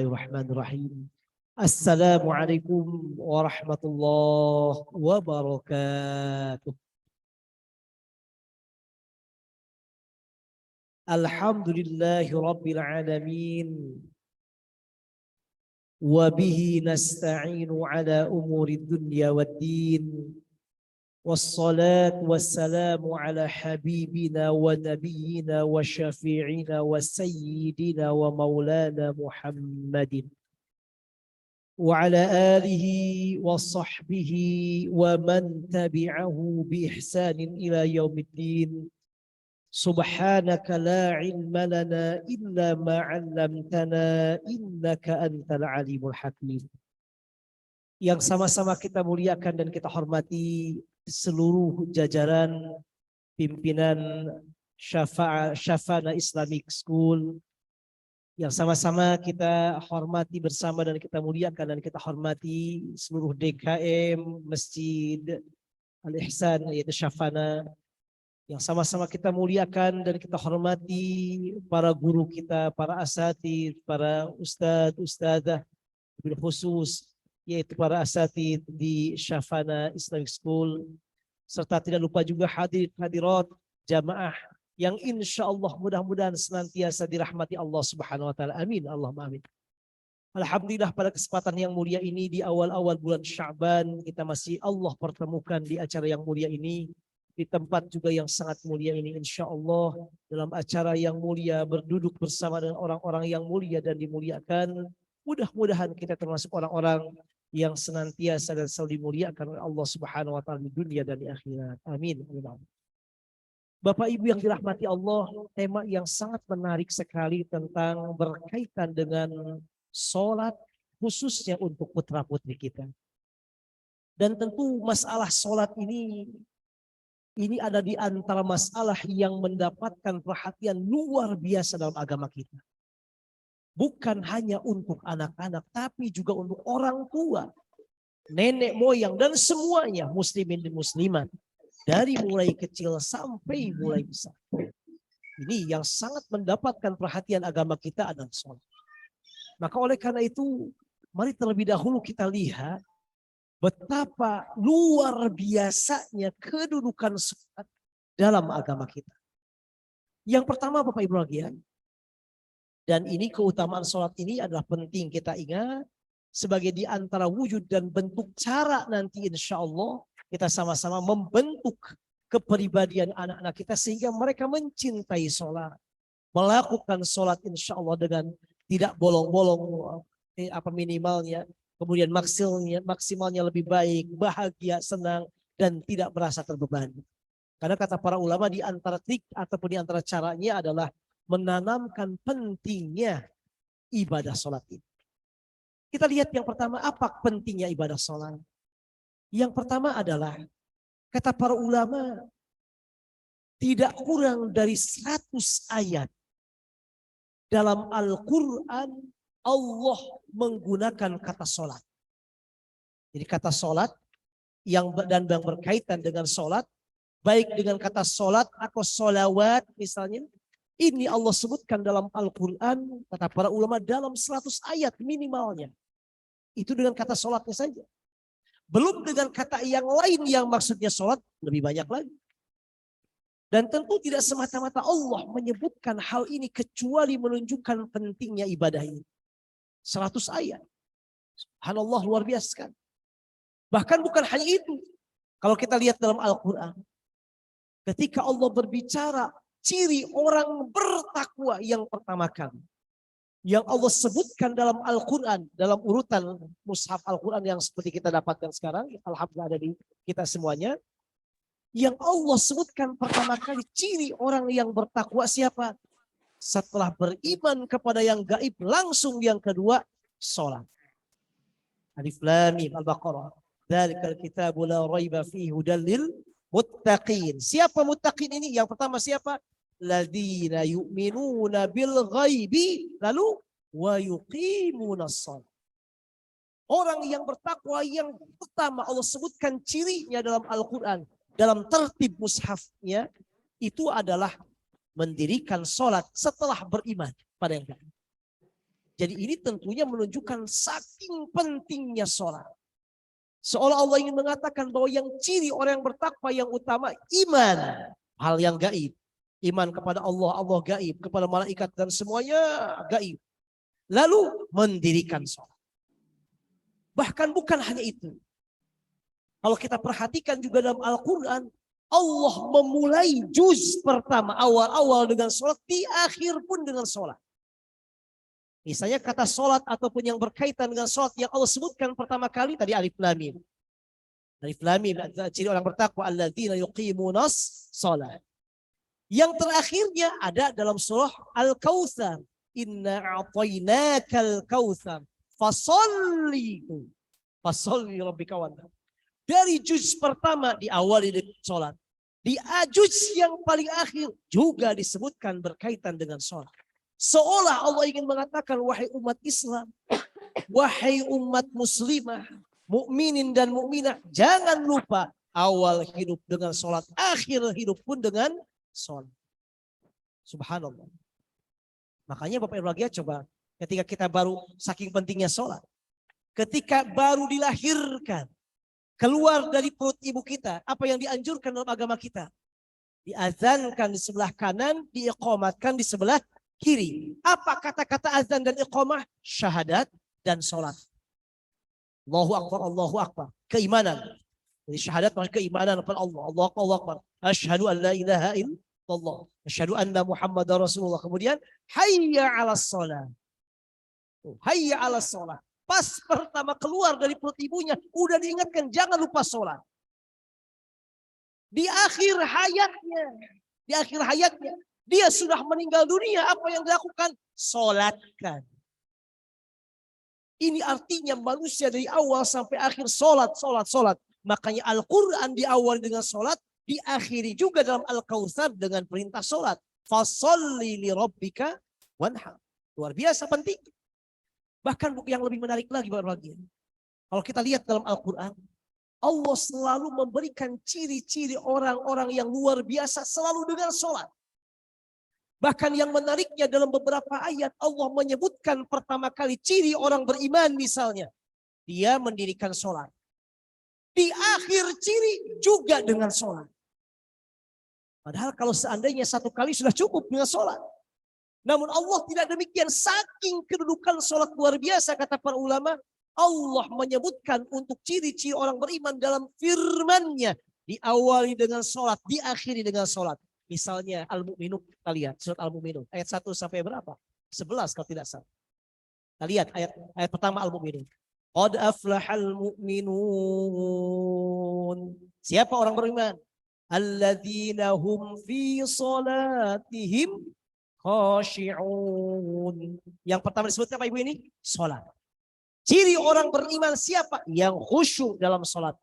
Bismillahirrahmanirrahim. Assalamualaikum warahmatullahi wabarakatuh. Alhamdulillahi rabbil alamin. Wa bihi nasta'inu ala umuri dunya waddin. Wassalatu wassalamu ala habibina wa nabiyyina wa syafi'ina wa sayyidina wa maulana Muhammadin. وعلى آله وصحبه ومن تبعه بإحسان إلى يوم الدين سبحانك لا علم لنا إلا ما علمتنا إنك أنت العليم الحكيم. Yang sama-sama kita muliakan dan kita hormati seluruh jajaran pimpinan Syafana Islamic School, yang sama-sama kita hormati bersama dan kita muliakan dan kita hormati seluruh DKM Masjid Al-Ihsan yaitu Syafana, yang sama-sama kita muliakan dan kita hormati para guru kita, para asatidz, para ustadz, ustadzah, bil khusus yaitu para asatidz di Syafana Islamic School, serta tidak lupa juga hadirat jamaah yang insya Allah mudah-mudahan senantiasa dirahmati Allah Subhanahu wa Ta'ala. Amin. Allahumma amin. Alhamdulillah, pada kesempatan yang mulia ini di awal-awal bulan Sya'ban kita masih Allah pertemukan di acara yang mulia ini, di tempat juga yang sangat mulia ini, insya Allah dalam acara yang mulia berduduk bersama dengan orang-orang yang mulia dan dimuliakan. Mudah-mudahan kita termasuk orang-orang yang senantiasa dan selalu dimuliakan oleh Allah Subhanahu wa Ta'ala di dunia dan di akhirat. Amin. Amin. Bapak Ibu yang dirahmati Allah, tema yang sangat menarik sekali tentang berkaitan dengan sholat khususnya untuk putra putri kita. Dan tentu masalah sholat ini ada di antara masalah yang mendapatkan perhatian luar biasa dalam agama kita. Bukan hanya untuk anak-anak, tapi juga untuk orang tua, nenek moyang, dan semuanya muslimin dan muslimat. Dari mulai kecil sampai mulai besar. Ini yang sangat mendapatkan perhatian agama kita adalah sholat. Maka oleh karena itu, mari terlebih dahulu kita lihat betapa luar biasanya kedudukan sholat dalam agama kita. Yang pertama Bapak Ibu sekalian, dan ini keutamaan sholat ini adalah penting kita ingat sebagai di antara wujud dan bentuk cara nanti insya Allah kita sama-sama membentuk kepribadian anak-anak kita sehingga mereka mencintai sholat. Melakukan sholat insya Allah dengan tidak bolong-bolong minimalnya. Kemudian maksimalnya lebih baik, bahagia, senang, dan tidak merasa terbebani. Karena kata para ulama di antara trik ataupun di antara caranya adalah menanamkan pentingnya ibadah sholat ini. Kita lihat yang pertama, apa pentingnya ibadah sholat? Yang pertama adalah, kata para ulama, tidak kurang dari 100 ayat dalam Al-Quran Allah menggunakan kata sholat. Jadi kata sholat yang berkaitan dengan sholat, baik dengan kata sholat atau sholawat misalnya, ini Allah sebutkan dalam Al-Quran, kata para ulama, dalam 100 ayat minimalnya. Itu dengan kata sholatnya saja. Belum dengan kata yang lain yang maksudnya sholat lebih banyak lagi. Dan tentu tidak semata-mata Allah menyebutkan hal ini kecuali menunjukkan pentingnya ibadah ini. 100 ayat. Subhanallah, luar biasa kan. Bahkan bukan hanya itu. Kalau kita lihat dalam Al-Quran. Ketika Allah berbicara ciri orang bertakwa yang pertama kali. Yang Allah sebutkan dalam Al-Quran, dalam urutan mushaf Al-Quran yang seperti kita dapatkan sekarang, alhamdulillah ada di kita semuanya. Yang Allah sebutkan pertama kali ciri orang yang bertakwa siapa? Setelah beriman kepada yang gaib, langsung yang kedua, sholat. Alif Lam Mim Al-Baqarah. Dzalikal kitabu la raiba fihi hudal lil muttaqin. Siapa muttaqin ini? Yang pertama siapa? Ladzina yu'minuna bil ghaibi lalu wa yuqimunas shalah. Orang yang bertakwa yang pertama Allah sebutkan cirinya dalam Al-Quran, dalam tertib mushafnya, itu adalah mendirikan sholat setelah beriman pada yang gaib. Jadi ini tentunya menunjukkan saking pentingnya sholat. Seolah Allah ingin mengatakan bahwa yang ciri orang yang bertakwa yang utama iman. Hal yang gaib. Iman kepada Allah, Allah gaib. Kepada malaikat dan semuanya gaib. Lalu mendirikan sholat. Bahkan bukan hanya itu. Kalau kita perhatikan juga dalam Al-Quran, Allah memulai juz pertama awal-awal dengan sholat, di akhir pun dengan sholat. Misalnya kata sholat ataupun yang berkaitan dengan sholat yang Allah sebutkan pertama kali tadi alif lam mim. Alif lam mim ciri orang bertakwa alladzina yuqimunas shalah. Yang terakhirnya ada dalam surah Al-Kautsar. Inna a'tainakal kautsar fasalli rabbika wanhar. Dari juz pertama diawali dengan sholat. Di juz yang paling akhir juga disebutkan berkaitan dengan sholat. Seolah Allah ingin mengatakan, wahai umat Islam, wahai umat muslimah, mukminin dan mukminah, jangan lupa awal hidup dengan sholat, akhir hidup pun dengan sholat. Subhanallah. Makanya Bapak Ibu bahagia, coba ketika kita baru saking pentingnya sholat, ketika baru dilahirkan, keluar dari perut ibu kita, apa yang dianjurkan dalam agama kita? Diazankan di sebelah kanan, diiqamatkan di sebelah kiri. Apa kata-kata azan dan iqamah? Syahadat dan sholat. Allahu Akbar, Allahu Akbar. Keimanan. Jadi syahadat maksudnya keimanan kepada Allah. Allahu Akbar, Allahu Akbar. Asyhadu an la ilaha illallah. Asyhadu anna Muhammadar Rasulullah. Kemudian hayya 'alas shalah. Hayya 'alas shalah. Pas pertama keluar dari perut ibunya, udah diingatkan jangan lupa sholat. Di akhir hayatnya, dia sudah meninggal dunia, apa yang dilakukan? Sholatkan. Ini artinya manusia dari awal sampai akhir sholat. Makanya Al-Quran diawali dengan sholat, diakhiri juga dalam Al-Kautsar dengan perintah sholat. Fasholli li rabbika wanhar. Luar biasa penting. Bahkan buku yang lebih menarik lagi, kalau kita lihat dalam Al-Quran, Allah selalu memberikan ciri-ciri orang-orang yang luar biasa selalu dengan sholat. Bahkan yang menariknya dalam beberapa ayat Allah menyebutkan pertama kali ciri orang beriman misalnya. Dia mendirikan sholat. Di akhir ciri juga dengan sholat. Padahal kalau seandainya satu kali sudah cukup dengan sholat. Namun Allah tidak demikian, saking kedudukan sholat luar biasa kata para ulama. Allah menyebutkan untuk ciri-ciri orang beriman dalam firman-Nya. Diawali dengan sholat, diakhiri dengan sholat. Misalnya Al-Mu'minun, kita lihat surat Al-Mu'minun ayat 1 sampai berapa? 11 kalau tidak salah. Kita lihat ayat pertama Al-Mu'minun. Qad aflahal mu'minun. Siapa orang beriman? Alladzina hum fi salatihim khashi'un. Yang pertama disebutkan apa Ibu ini? Salat. Ciri orang beriman siapa? Yang khusyuk dalam salat.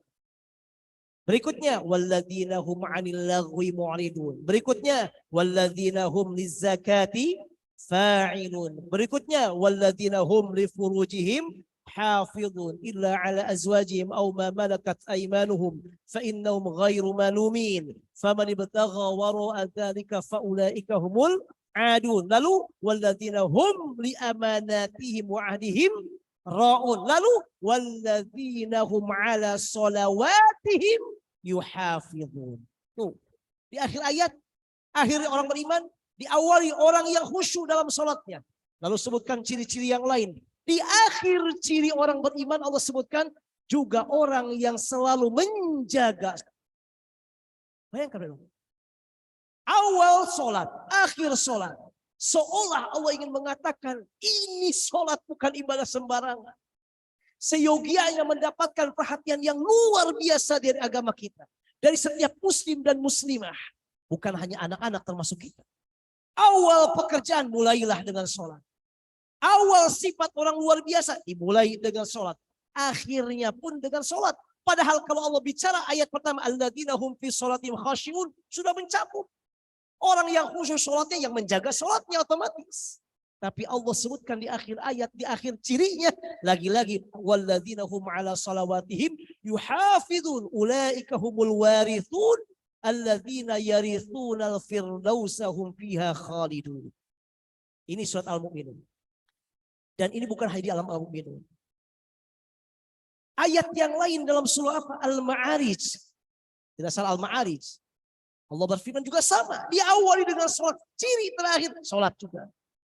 Berikutnya walladzina hum 'anil lagwi mu'ridun. Berikutnya walladzina hum lizzakati fa'ilun. Berikutnya walladzina hum li furujihim hafizun illa 'ala azwajihim aw ma malakat aymanuhum fa innahum ghairu malumin. Faman ibtagha wara'a dzalika fa ulaika humul 'adun. Lalu walladzina hum li amanatihim wa 'ahdihim ra'un. Lalu walladzina hum 'ala shalawatihim yuhafizun. Tuh, di akhir ayat, akhir orang beriman diawali orang yang khusyuk dalam salatnya. Lalu sebutkan ciri-ciri yang lain. Di akhir ciri orang beriman Allah sebutkan juga orang yang selalu menjaga. Bayangkan dulu. Awal salat, akhir salat. Seolah Allah ingin mengatakan ini salat bukan ibadah sembarangan. Seyogianya mendapatkan perhatian yang luar biasa dari agama kita. Dari setiap muslim dan muslimah. Bukan hanya anak-anak termasuk kita. Awal pekerjaan mulailah dengan sholat. Awal sifat orang luar biasa dimulai dengan sholat. Akhirnya pun dengan sholat. Padahal kalau Allah bicara ayat pertama. Alladzina hum fi sholatim khasyi'un. Sudah mencakup. Orang yang khusyuk sholatnya yang menjaga sholatnya otomatis. Tapi Allah sebutkan di akhir ayat, di akhir cirinya, lagi-lagi walladzina hum 'ala salawatihim yuhafizun ulaika humul warithun alladzina yarithunal firdausa hum fiha khalidun. Ini surat Al-Mu'minun. Dan ini bukan hanya di alam al-mu'minun. Ayat yang lain dalam surah apa? Al-Ma'arij. Tidak salah Al-Ma'arij. Allah berfirman juga sama. Diawali dengan sholat. Ciri terakhir sholat juga.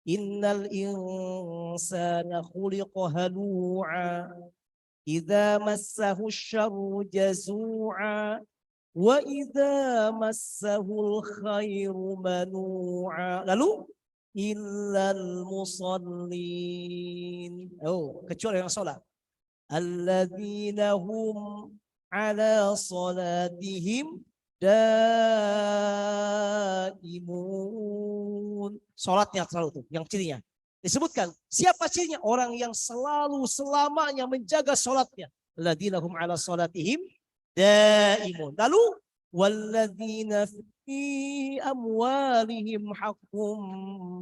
Innal insana khuliqa halu'a. Idza massahu syarru jazu'a. Wa idza massahul khairu manu'a. Lalu illal musallin. Oh, kecuali yang sholat. Alladzina hum ala salatihim daimun. Salatnya selalu tuh, yang cirinya. Disebutkan, siapa cirinya? Orang yang selalu selamanya menjaga salatnya. Alladzina hum ala salatihim daimun. Lalu walladzina fi amwalihim haqqum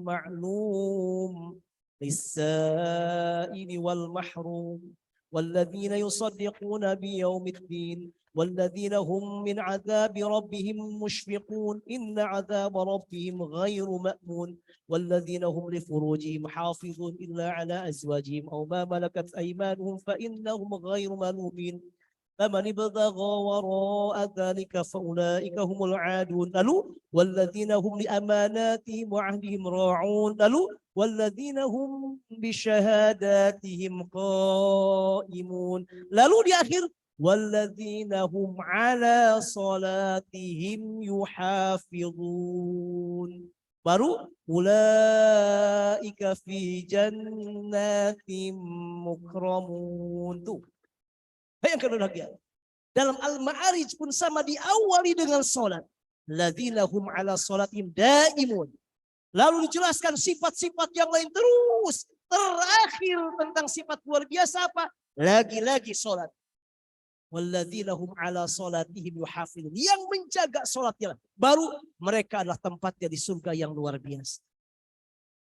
ma'lum lis-sa'ili wal mahrum. والذين يصدقون بيوم الدين والذين هم من عذاب ربهم مشفقون إن عذاب ربهم غير مأمون والذين هم لفروجهم حافظون إلا على أزواجهم أو ما ملكت أيمانهم فإنهم غير ملومين فمن ابتغى وراء ذلك فأولئك هم العادون والذين هم لأماناتهم وعهدهم راعون والذين هم بشهاداتهم قائمون lalu di akhir والذين هم على صلاتهم يحافظون baru ulaika fi jannatin mukramun. Tuh bayangkan bahagia. Dalam Al-Ma'arij pun sama, diawali dengan salat. Ladzina hum ala salatihim daimun. Lalu dijelaskan sifat-sifat yang lain terus. Terakhir tentang sifat luar biasa apa? Lagi-lagi salat. Walladzina hum ala salatihim yuhafizun. Yang menjaga salatnya. Baru mereka adalah tempatnya di surga yang luar biasa.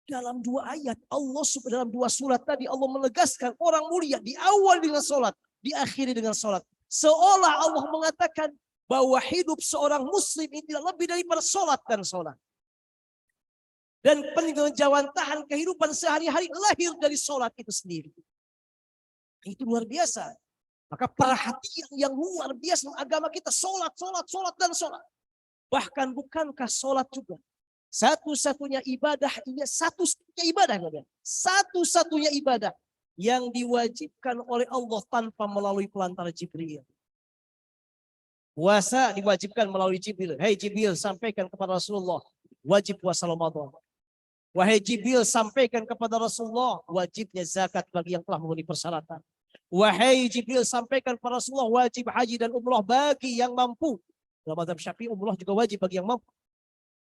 Dalam dua ayat Allah, dalam dua surat tadi Allah menegaskan orang mulia diawali dengan salat, diakhiri dengan salat. Seolah Allah mengatakan bahwa hidup seorang muslim ini tidak lebih daripada salat dan salat. Dan penjawantahan kehidupan sehari-hari lahir dari salat itu sendiri. Itu luar biasa. Maka perhatian yang luar biasa agama kita, salat, salat, salat dan salat. Bahkan bukankah salat juga satu-satunya ibadah, satu-satunya ibadah yang diwajibkan oleh Allah tanpa melalui pelantara Jibril. Puasa diwajibkan melalui Jibril. Hai Jibril, sampaikan kepada Rasulullah wajib puasa Ramadan. Wahai Jibril, sampaikan kepada Rasulullah wajibnya zakat bagi yang telah memenuhi persyaratan. Wahai Jibril, sampaikan kepada Rasulullah wajib haji dan umrah bagi yang mampu. Dalam mazhab Syafi'i umrah juga wajib bagi yang mampu.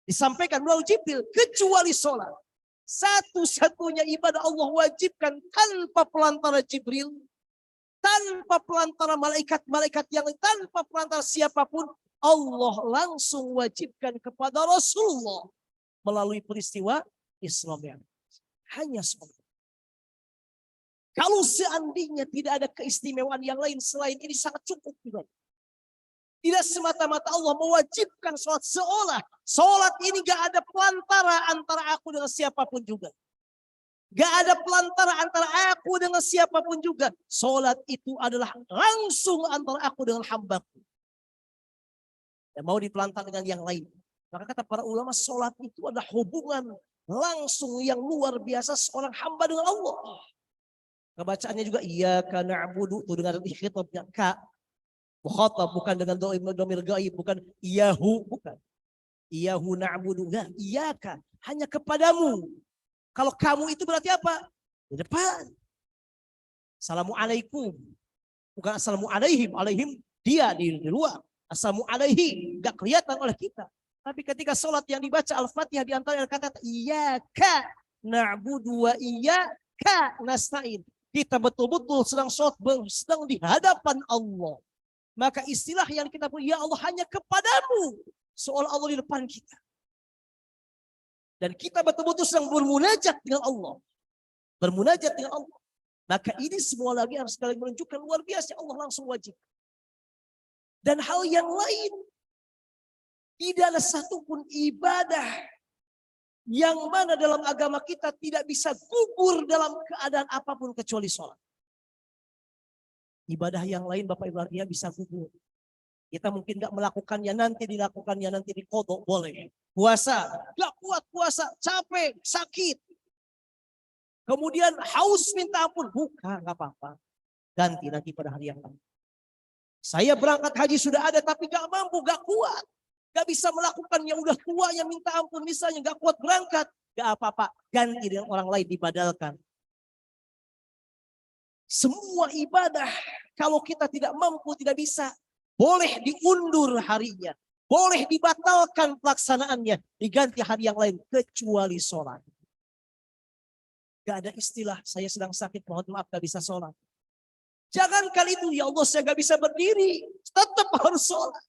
Disampaikan melalui Jibril, kecuali sholat. Satu-satunya ibadah Allah wajibkan tanpa pelantara Jibril, tanpa pelantara malaikat-malaikat yang lain, tanpa pelantara siapapun. Allah langsung wajibkan kepada Rasulullah melalui peristiwa Isra Mi'raj. Hanya sholat. Kalau seandainya tidak ada keistimewaan yang lain selain ini sangat cukup juga. Tidak semata-mata Allah mewajibkan sholat, seolah sholat ini gak ada pelantara antara aku dengan siapapun juga. Gak ada pelantara antara aku dengan siapapun juga. Sholat itu adalah langsung antara aku dengan hambaku. Dan mau dipelantar dengan yang lain. Maka kata para ulama, sholat itu adalah hubungan langsung yang luar biasa seorang hamba dengan Allah. Kebacaannya juga iyyaka na'budu, itu dengan khitabnya ka. Mukhatab, bukan dengan domir gaib, bukan iyahu, bukan. Iyahu na'budu, enggak, iyaka, hanya kepadamu. Kalau kamu itu berarti apa? Di depan. Assalamualaikum. Bukan assalamu alaihim, alaihim dia di luar. Assalamu alaihi, enggak kelihatan oleh kita. Tapi ketika sholat yang dibaca Al-Fatihah di antara kata iyyaka na'budu wa iyyaka nasta'in. Kita betul-betul sedang sholat, sedang di hadapan Allah. Maka istilah yang kita punya, ya Allah hanya kepadamu. Seolah Allah di depan kita. Dan kita betul-betul sedang bermunajat dengan Allah. Bermunajat dengan Allah. Maka ini semua lagi harus sekali menunjukkan luar biasa Allah langsung wajib. Dan hal yang lain. Tidak ada satupun ibadah Yang mana dalam agama kita tidak bisa gugur dalam keadaan apapun kecuali sholat. Ibadah yang lain Bapak Ibu artinya bisa gugur. Kita mungkin nggak melakukannya, nanti dilakukannya, nanti dikodok, boleh. Puasa, nggak kuat puasa, capek, sakit. Kemudian haus minta ampun, bukan, nggak apa-apa. Ganti nanti pada hari yang lain. Saya berangkat haji sudah ada tapi nggak mampu, nggak kuat. Nggak bisa melakukan yang udah tua yang minta ampun misalnya, nggak kuat berangkat. Nggak apa-apa, ganti dengan orang lain dibadalkan. Semua ibadah kalau kita tidak mampu, tidak bisa, boleh diundur harinya. Boleh dibatalkan pelaksanaannya. Diganti hari yang lain kecuali sholat. Gak ada istilah saya sedang sakit, mohon maaf gak bisa sholat. Jangankan itu, ya Allah saya gak bisa berdiri. Tetap harus sholat.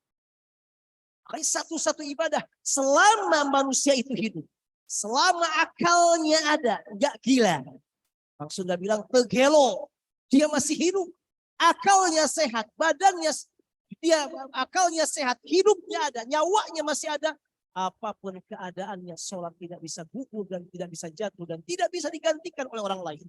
Makanya satu-satu ibadah selama manusia itu hidup. Selama akalnya ada, gak gila. Bang Sunda bilang tegelo. Dia masih hidup, akalnya sehat, badannya dia akalnya sehat, hidupnya ada, nyawanya masih ada. Apapun keadaannya, sholat tidak bisa gugur dan tidak bisa jatuh dan tidak bisa digantikan oleh orang lain.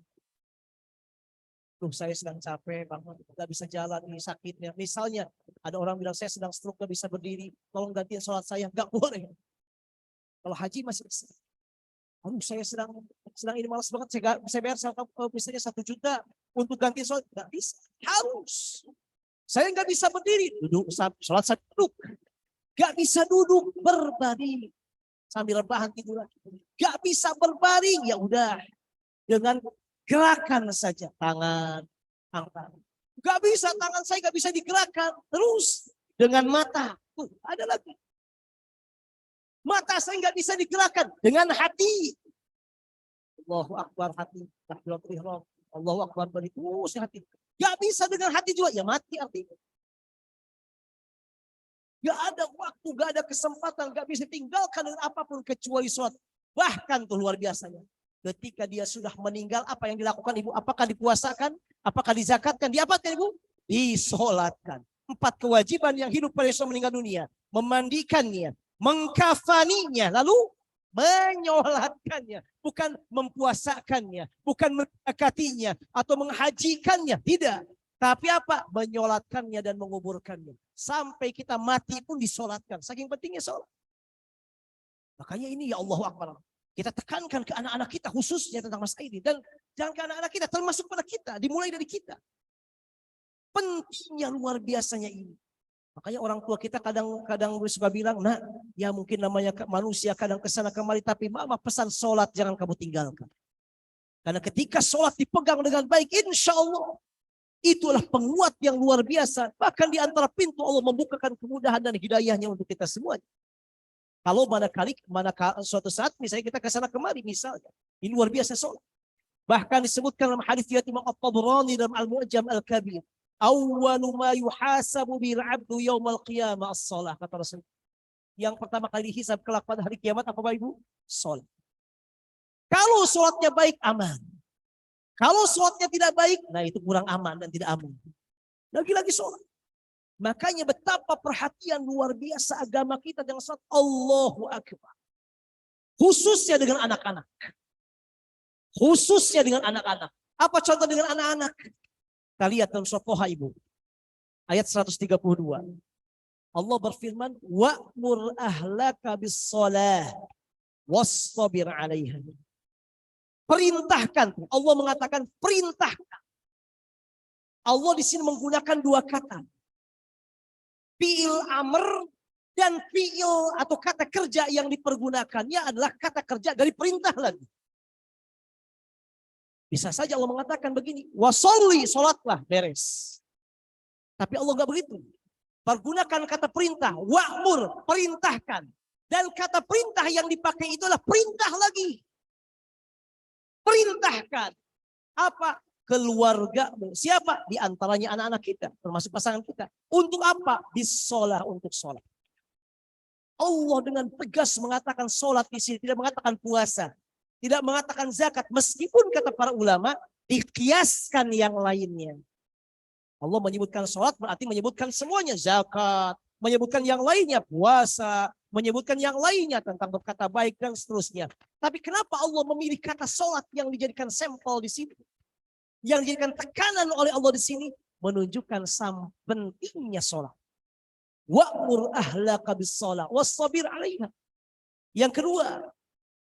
Tuh saya sedang capek, Bang, nggak bisa jalan, ini sakitnya. Misalnya ada orang bilang saya sedang stroke, nggak bisa berdiri, tolong gantiin sholat saya, nggak boleh. Kalau haji masih bisa. Saya sedang ini malas banget, saya bayar misalnya 1 juta untuk ganti sholat, nggak bisa, harus. Saya nggak bisa berdiri, duduk sholat saya duduk, nggak bisa duduk berbaring sambil rebahan tidur lagi, nggak bisa berbaring, ya udah dengan gerakan saja tangan, angkat, nggak bisa tangan saya nggak bisa digerakkan, terus dengan mata, ada lagi. Mata saya nggak bisa digerakkan dengan hati. Allahu Akbar hati. Allahu Akbar terus hati. Gak bisa dengan hati juga. Ya mati artinya. Gak ada waktu, gak ada kesempatan. Gak bisa tinggalkan dengan apapun kecuali sholat. Bahkan tuh luar biasanya. Ketika dia sudah meninggal, apa yang dilakukan Ibu? Apakah dipuasakan? Apakah dizakatkan? Diapakan Ibu? Disolatkan. 4 kewajiban yang hidup pada Yesus meninggal dunia. Memandikannya, mengkafaninya, lalu menyolatkannya, bukan mempuasakannya, bukan mendekatinya atau menghajikannya, tidak. Tapi apa? Menyolatkannya dan menguburkannya. Sampai kita mati pun disolatkan. Saking pentingnya sholat. Makanya ini ya Allahu Akbar. Kita tekankan ke anak-anak kita khususnya tentang masalah ini. Dan jangan ke anak-anak kita, termasuk pada kita. Dimulai dari kita. Pentingnya luar biasanya ini. Makanya orang tua kita kadang suka bilang, nah ya mungkin namanya manusia kadang kesana kemari, tapi mama pesan sholat jangan kamu tinggalkan. Karena ketika sholat dipegang dengan baik, insya Allah itulah penguat yang luar biasa. Bahkan di antara pintu Allah membukakan kemudahan dan hidayahnya untuk kita semuanya. Kalau suatu saat misalnya kita kesana kemari misalnya, ini luar biasa sholat. Bahkan disebutkan dalam hadis riwayat Imam At-Tabrani dalam Al-Mu'jam Al-Kabir. Awwalu ma yuhasabu bil 'abdu yaumal qiyamah as-shalah, kata Rasul. Yang pertama kali dihisab kelak pada hari kiamat apa Bapak Ibu? Salat. Kalau salatnya baik aman. Kalau salatnya tidak baik, nah itu kurang aman dan tidak aman. Lagi-lagi salat. Makanya betapa perhatian luar biasa agama kita dengan salat. Allahu Akbar. Khususnya dengan anak-anak. Khususnya dengan anak-anak. Apa contoh dengan anak-anak? Kita lihat dalam surah Toha Ibu. Ayat 132. Allah berfirman, wa'mur ahlaka bis-shalah wastabir 'alaiha. Perintahkan. Allah mengatakan perintahkan. Allah di sini menggunakan 2 kata. Fi'il amr dan fi'il atau kata kerja yang dipergunakannya adalah kata kerja dari perintah lagi. Bisa saja Allah mengatakan begini, wasolli, sholatlah, beres. Tapi Allah nggak begitu. Pergunakan kata perintah, wa'mur, perintahkan. Dan kata perintah yang dipakai itu adalah perintah lagi. Perintahkan. Apa? Keluargamu. Siapa? Di antaranya anak-anak kita, termasuk pasangan kita. Untuk apa? Bisolah, untuk sholat. Allah dengan tegas mengatakan sholat di sini, tidak mengatakan puasa. Tidak mengatakan zakat, meskipun kata para ulama dikiaskan yang lainnya. Allah menyebutkan sholat berarti menyebutkan semuanya, zakat, menyebutkan yang lainnya puasa, menyebutkan yang lainnya tentang berkata baik dan seterusnya. Tapi kenapa Allah memilih kata sholat yang dijadikan sampel di sini? Yang dijadikan tekanan oleh Allah di sini menunjukkan pentingnya sholat. Wa'mur ahlaka bis-shalah wassabir 'alaiha. Yang kedua,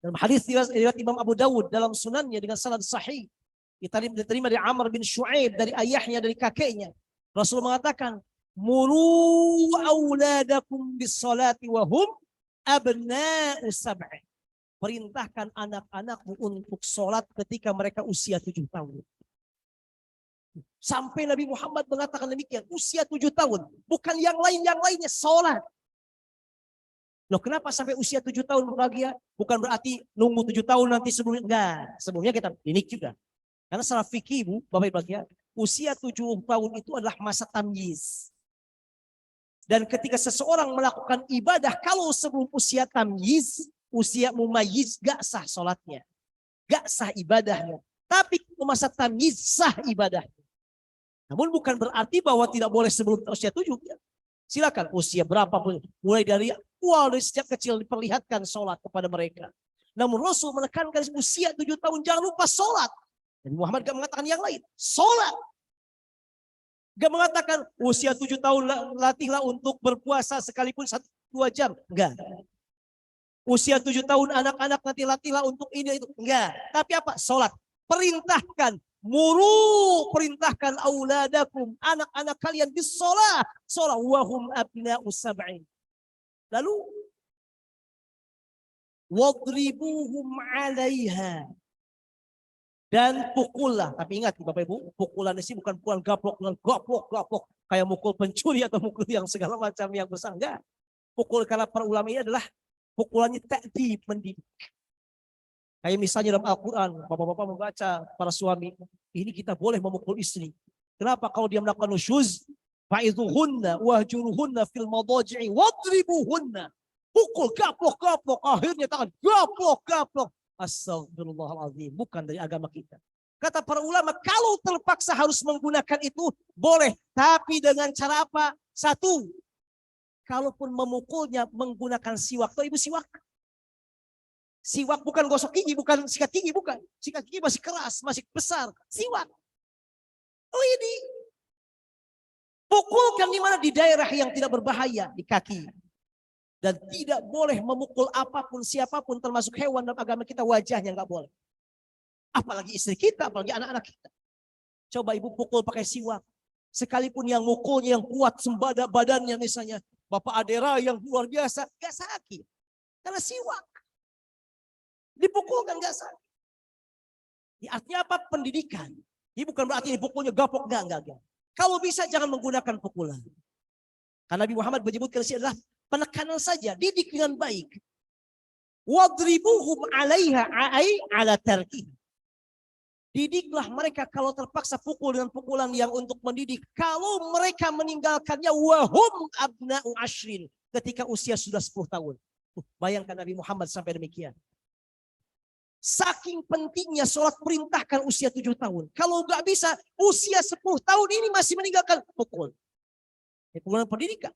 dalam hadis riwayat Imam Abu Dawud dalam sunannya dengan sanad sahih, diterima dari Amr bin Shu'aib dari ayahnya dari kakeknya. Rasul mengatakan, "Muru auladakum bis-salati wa hum abna'u sab'i." Perintahkan anak-anakmu untuk sholat ketika mereka usia 7 tahun. Sampai Nabi Muhammad mengatakan demikian, usia 7 tahun. Bukan yang lainnya sholat. Loh kenapa sampai usia 7 tahun berbahagia? Bukan berarti nunggu 7 tahun nanti sebelumnya. Enggak, sebelumnya kita didik juga. Karena secara fikih Bu, Bapak Ibu bahagia, usia 7 tahun itu adalah masa tamyiz. Dan ketika seseorang melakukan ibadah, kalau sebelum usia tamyiz, usia mumayyiz, gak sah sholatnya. Gak sah ibadahnya. Tapi masa tamyiz sah ibadahnya. Namun bukan berarti bahwa tidak boleh sebelum usia 7. Silakan usia berapapun. Mulai dari awal dari sejak kecil diperlihatkan sholat kepada mereka. Namun Rasul menekankan usia 7 tahun jangan lupa sholat. Dan Muhammad gak mengatakan yang lain. Sholat. Gak mengatakan usia 7 tahun latihlah untuk berpuasa sekalipun 1-2 jam. Enggak. Usia 7 tahun anak-anak nanti latihlah untuk ini itu. Enggak. Tapi apa? Sholat. Perintahkan. Perintahkan auladakum. Anak-anak kalian bisolah. Sholat. Wahum abna'u sab'in. Lalu. Wadribuhum 'alaiha. Dan pukullah. Tapi ingat Bapak Ibu, pukulan di sini bukan pukulan gaplok. Kayak mukul pencuri atau mukul yang segala macam yang besar. Enggak. Pukul karena para ulama ini adalah pukulannya ta'dib, mendidik. Kayak misalnya dalam Al-Quran, bapak-bapak membaca para suami, ini kita boleh memukul istri. Kenapa? Kalau dia melakukan nusyuz, fa'idhuhunna wahjuruhunna fil madaji'i wadribuhunna. Pukul, gaplok. Akhirnya tangan, gaplok. Astagfirullahaladzim. Bukan dari agama kita. Kata para ulama, kalau terpaksa harus menggunakan itu, boleh. Tapi dengan cara apa? Satu, kalaupun memukulnya menggunakan siwak. Tahu Ibu siwak? Siwak bukan gosok gigi, bukan sikat gigi, bukan. Sikat gigi masih keras, masih besar. Siwak. Oh ini. Pukulkan di mana? Di daerah yang tidak berbahaya, di kaki. Dan tidak boleh memukul apapun, siapapun, termasuk hewan dalam agama kita, wajahnya nggak boleh. Apalagi istri kita, apalagi anak-anak kita. Coba Ibu pukul pakai siwak. Sekalipun yang mukulnya yang kuat, sembada badannya misalnya. Bapak Adera yang luar biasa, nggak sakit. Karena siwak. Dipukulkan nggak sakit. Artinya apa? Pendidikan. Ini bukan berarti dipukulnya gapok, enggak. Kalau bisa jangan menggunakan pukulan. Karena Nabi Muhammad menyebutkan ini adalah penekanan saja, didik dengan baik. Wadribuhum 'alaiha ala tarki. Didiklah mereka kalau terpaksa pukul dengan pukulan yang untuk mendidik. Kalau mereka meninggalkannya wahum abna'u ashrin, ketika usia sudah 10 tahun. Bayangkan Nabi Muhammad sampai demikian. Saking pentingnya sholat, perintahkan usia 7 tahun. Kalau nggak bisa, usia 10 tahun ini masih meninggalkan pukul. Pukulan pendidikan.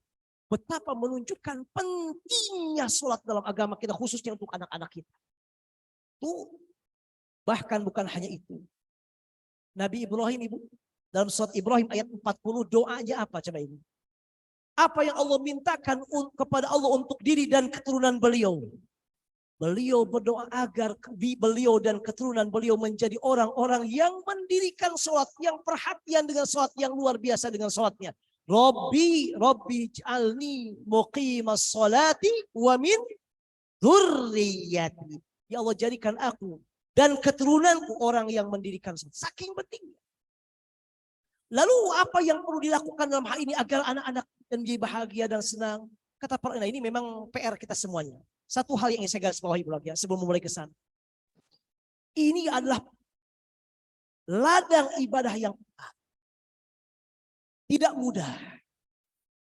Betapa menunjukkan pentingnya sholat dalam agama kita, khususnya untuk anak-anak kita. Tuh, bahkan bukan hanya itu. Nabi Ibrahim, Ibu, dalam surat Ibrahim ayat 40, doanya apa coba ini? Apa yang Allah mintakan kepada Allah untuk diri dan keturunan beliau? Beliau berdoa agar beliau dan keturunan beliau menjadi orang-orang yang mendirikan sholat, yang perhatian dengan sholat, yang luar biasa dengan sholatnya. Rabbi ij'alni muqimas sholati wa min dzurriyyati. Ya Allah, jadikan aku dan keturunanku orang yang mendirikan sholat. Saking pentingnya. Lalu apa yang perlu dilakukan dalam hal ini agar anak-anak menjadi bahagia dan senang? Kata para ulama, ini memang PR kita semuanya. Satu hal yang ingin saya garis bawahi sebelum memulai kesan. Ini adalah ladang ibadah yang tidak mudah.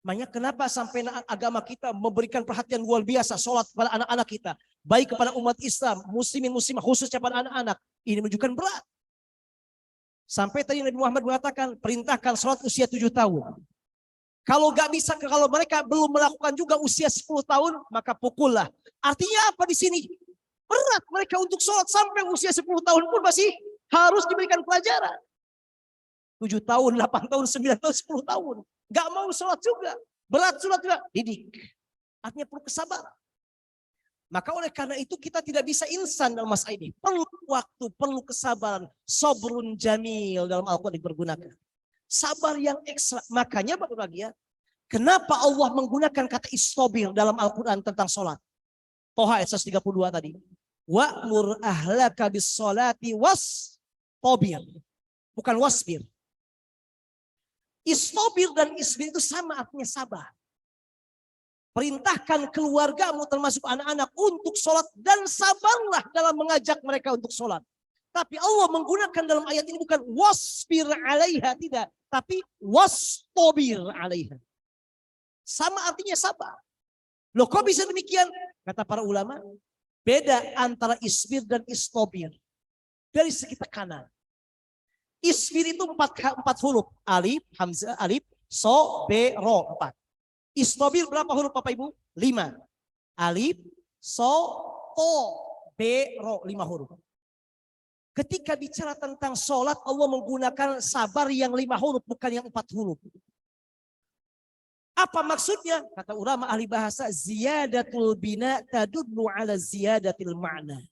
Makanya kenapa sampai agama kita memberikan perhatian luar biasa sholat kepada anak-anak kita. Baik kepada umat Islam, muslimin muslimah, khususnya pada anak-anak. Ini menunjukkan berat. Sampai tadi Nabi Muhammad mengatakan perintahkan sholat usia 7 tahun. Kalau nggak bisa, kalau mereka belum melakukan juga usia 10 tahun, maka pukullah. Artinya apa di sini? Berat mereka untuk sholat sampai usia 10 tahun pun masih harus diberikan pelajaran. 7 tahun, 8 tahun, 9 tahun, 10 tahun. Nggak mau sholat juga. Berat sholat juga. Didik. Artinya perlu kesabaran. Maka oleh karena itu kita tidak bisa insan dalam masalah ini. Perlu waktu, perlu kesabaran. Sabrun jamil dalam Al-Quran dipergunakan. Sabar yang ekstra. Makanya Bapak lagi ya. Kenapa Allah menggunakan kata istobir dalam Al-Quran tentang sholat? Toha ayat 132 tadi. Wa'mur ahlaka bis sholati was-tobir. Bukan wasbir. Istobir dan isbir itu sama artinya sabar. Perintahkan keluargamu termasuk anak-anak untuk sholat. Dan sabarlah dalam mengajak mereka untuk sholat. Tapi Allah menggunakan dalam ayat ini bukan wasbir alaiha. Tidak. Tapi wastobir alaiha. Sama artinya sabar. Loh kok bisa demikian? Kata para ulama. Beda antara isbir dan istobir. Dari segi tekanan. Isbir itu empat huruf. Alif, hamzah, alif, so, be, ro. 4. Istobir berapa huruf Bapak Ibu? 5. Alif, so, to, be, ro. 5 huruf. Ketika bicara tentang sholat, Allah menggunakan sabar yang 5 huruf, bukan yang 4 huruf. Apa maksudnya? Kata ulama ahli bahasa, ziyadatul bina tadullu ala ziyadatil ma'na.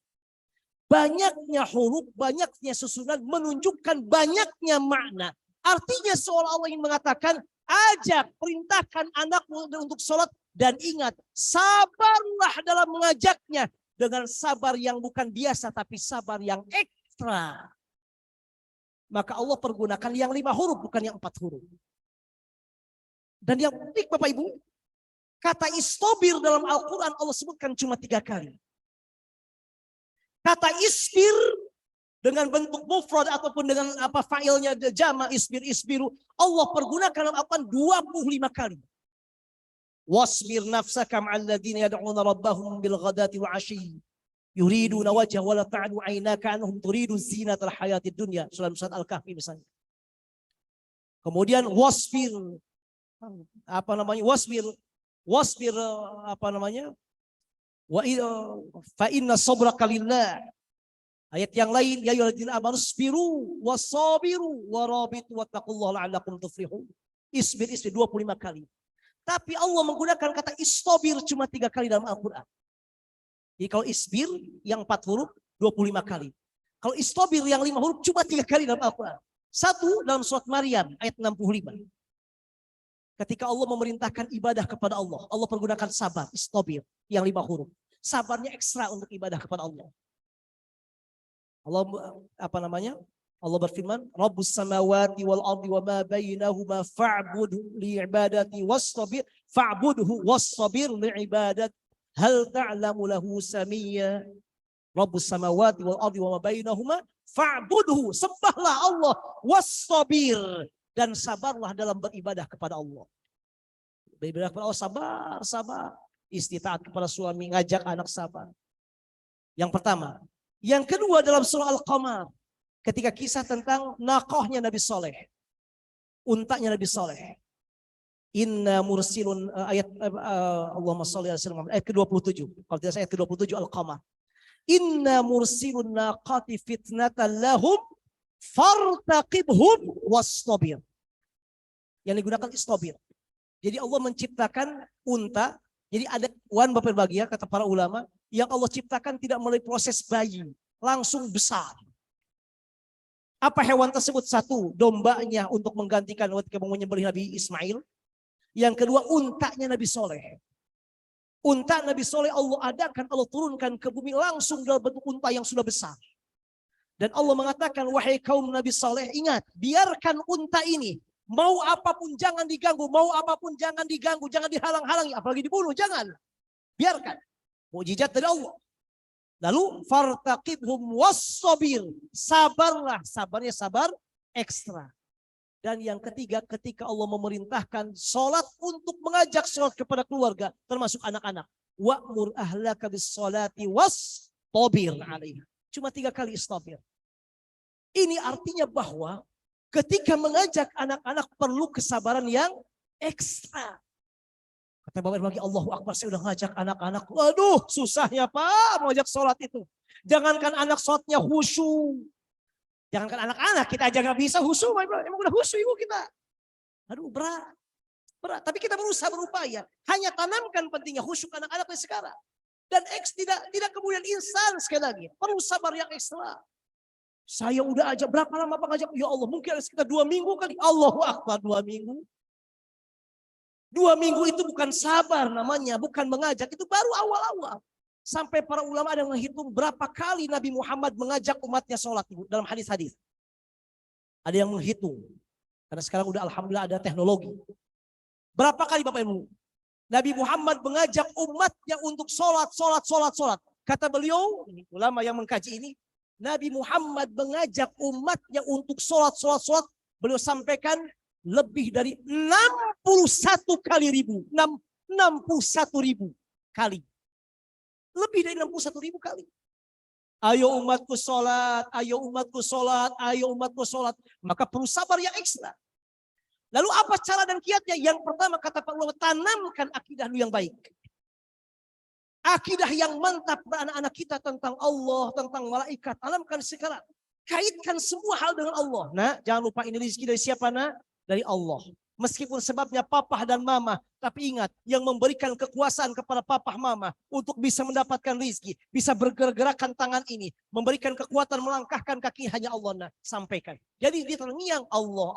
Banyaknya huruf, banyaknya susunan menunjukkan banyaknya makna. Artinya seolah Allah ingin mengatakan, ajak, perintahkan anakmu untuk sholat. Dan ingat, sabarlah dalam mengajaknya. Dengan sabar yang bukan biasa, tapi sabar yang ekstra. Maka Allah pergunakan yang 5 huruf, bukan yang 4 huruf. Dan yang penting Bapak Ibu, kata istobir dalam Al-Quran Allah sebutkan cuma 3 kali. Kata isbir dengan bentuk mufrad ataupun dengan apa fa'ilnya jama isbir isbiru, Allah pergunakan dalam Al-Quran 25 kali. Wasbir nafsaka ma'al ladzina yad'una rabbahum bil ghadati wa 'ashyi yuriduna wajha wa la ta'du 'ainaka anhum turidu zinatal hayatid dunya. Surat Al-Kahfi misalnya. Kemudian wasbir wasbir fa inna sabraka lillah. Ayat yang lain, ya ayyuhalladzina amanu sabiru wasabiru warabitu wattaqullaha la'allakum tuflihun. Isbir 25 kali. Tapi Allah menggunakan kata istobir cuma 3 kali dalam Al-Quran. Jadi kalau isbir yang 4 huruf 25 kali. Kalau istobir yang 5 huruf cuma 3 kali dalam Al-Quran. 1 dalam surat Maryam ayat 65. Ketika Allah memerintahkan ibadah kepada Allah, Allah pergunakan sabar, istobir, yang 5 huruf. Sabarnya ekstra untuk ibadah kepada Allah. Allah berfirman, Rabbus samawati wal ardi wa ma bainahuma fa'budhu li'ibadati wastabir, fa'budhu wastabir li'ibadat, hal ta'lamu lahu samiyya. Rabbus samawati wal ardi wa ma bainahuma fa'budhu, sembahlah Allah, wastabir, dan sabarlah dalam beribadah kepada Allah. Beribadah kepada Allah, sabar. Istitaat kepada suami, ngajak anak sabar. Yang pertama. Yang kedua dalam surah Al-Qamar. Ketika kisah tentang naqahnya Nabi Saleh. Untanya Nabi Saleh. Inna mursilun ayat Allahumma sholli ala sayyidina Muhammad ayat ke-27. Kalau tidak saya ayat ke-27 Al-Qamar. Inna mursilun naqati fitnatan lahum fartaqibhum wastabir. Yang digunakan istobir. Jadi Allah menciptakan unta. Jadi ada hewan berbahagia kata para ulama yang Allah ciptakan tidak melalui proses bayi, langsung besar. Apa hewan tersebut? 1, dombanya untuk menggantikan ketika menyembelih Nabi Ismail. Yang kedua, untanya Nabi Soleh. Unta Nabi Soleh Allah adakan, Allah turunkan ke bumi langsung dalam bentuk unta yang sudah besar. Dan Allah mengatakan, wahai kaum Nabi Saleh, ingat, biarkan unta ini. Mau apapun jangan diganggu, jangan dihalang-halangi, apalagi dibunuh, jangan. Biarkan. Mukjizat dari Allah. Lalu, fartaqibhum wassabir. Sabarlah, sabarnya sabar ekstra. Dan yang ketiga, ketika Allah memerintahkan sholat untuk mengajak sholat kepada keluarga, termasuk anak-anak. Wa'mur ahlaka bis sholati wastabir alaiha. Cuma 3 kali istabir. Ini artinya bahwa ketika mengajak anak-anak perlu kesabaran yang Ekstra. Kata bapak lagi, Allahu Akbar, saya udah ngajak anak-anak. Waduh, susahnya Pak mengajak sholat itu. Jangankan anak sholatnya khusyuk. Jangankan anak-anak, kita aja gak bisa khusyuk. Emang udah khusyuk ibu kita. Aduh, berat. Berat. Tapi kita berusaha berupaya. Hanya tanamkan pentingnya khusyuk anak-anak sekarang. Dan tidak kemudian instan sekali lagi. Perlu sabar yang ekstra. Saya udah ajak, berapa lama Pak ngajak? Ya Allah, mungkin sekitar 2 minggu kali. Allahu Akbar, 2 minggu. 2 minggu itu bukan sabar namanya, bukan mengajak. Itu baru awal-awal. Sampai para ulama ada yang menghitung berapa kali Nabi Muhammad mengajak umatnya sholat dalam hadis-hadis. Ada yang menghitung. Karena sekarang udah alhamdulillah ada teknologi. Berapa kali Bapak Ibu? Nabi Muhammad mengajak umatnya untuk sholat. Kata beliau, ini ulama yang mengkaji ini, Nabi Muhammad mengajak umatnya untuk sholat. Beliau sampaikan lebih dari 61 kali ribu. 61 ribu kali. Lebih dari 61 ribu kali. Ayo umatku sholat, ayo umatku sholat, ayo umatku sholat. Maka perlu sabar yang ekstra. Lalu apa cara dan kiatnya? Yang pertama kata Pak ulama, tanamkan akidah yang baik. Akidah yang mantap pada anak-anak kita tentang Allah, tentang malaikat. Tanamkan sekarang. Kaitkan semua hal dengan Allah. Nah, jangan lupa ini rezeki dari siapa nak? Dari Allah. Meskipun sebabnya papa dan mama. Tapi ingat, yang memberikan kekuasaan kepada papa mama. Untuk bisa mendapatkan rezeki. Bisa bergerak-gerakan tangan ini. Memberikan kekuatan melangkahkan kaki hanya Allah. Nah, sampaikan. Jadi dia terngiang Allah.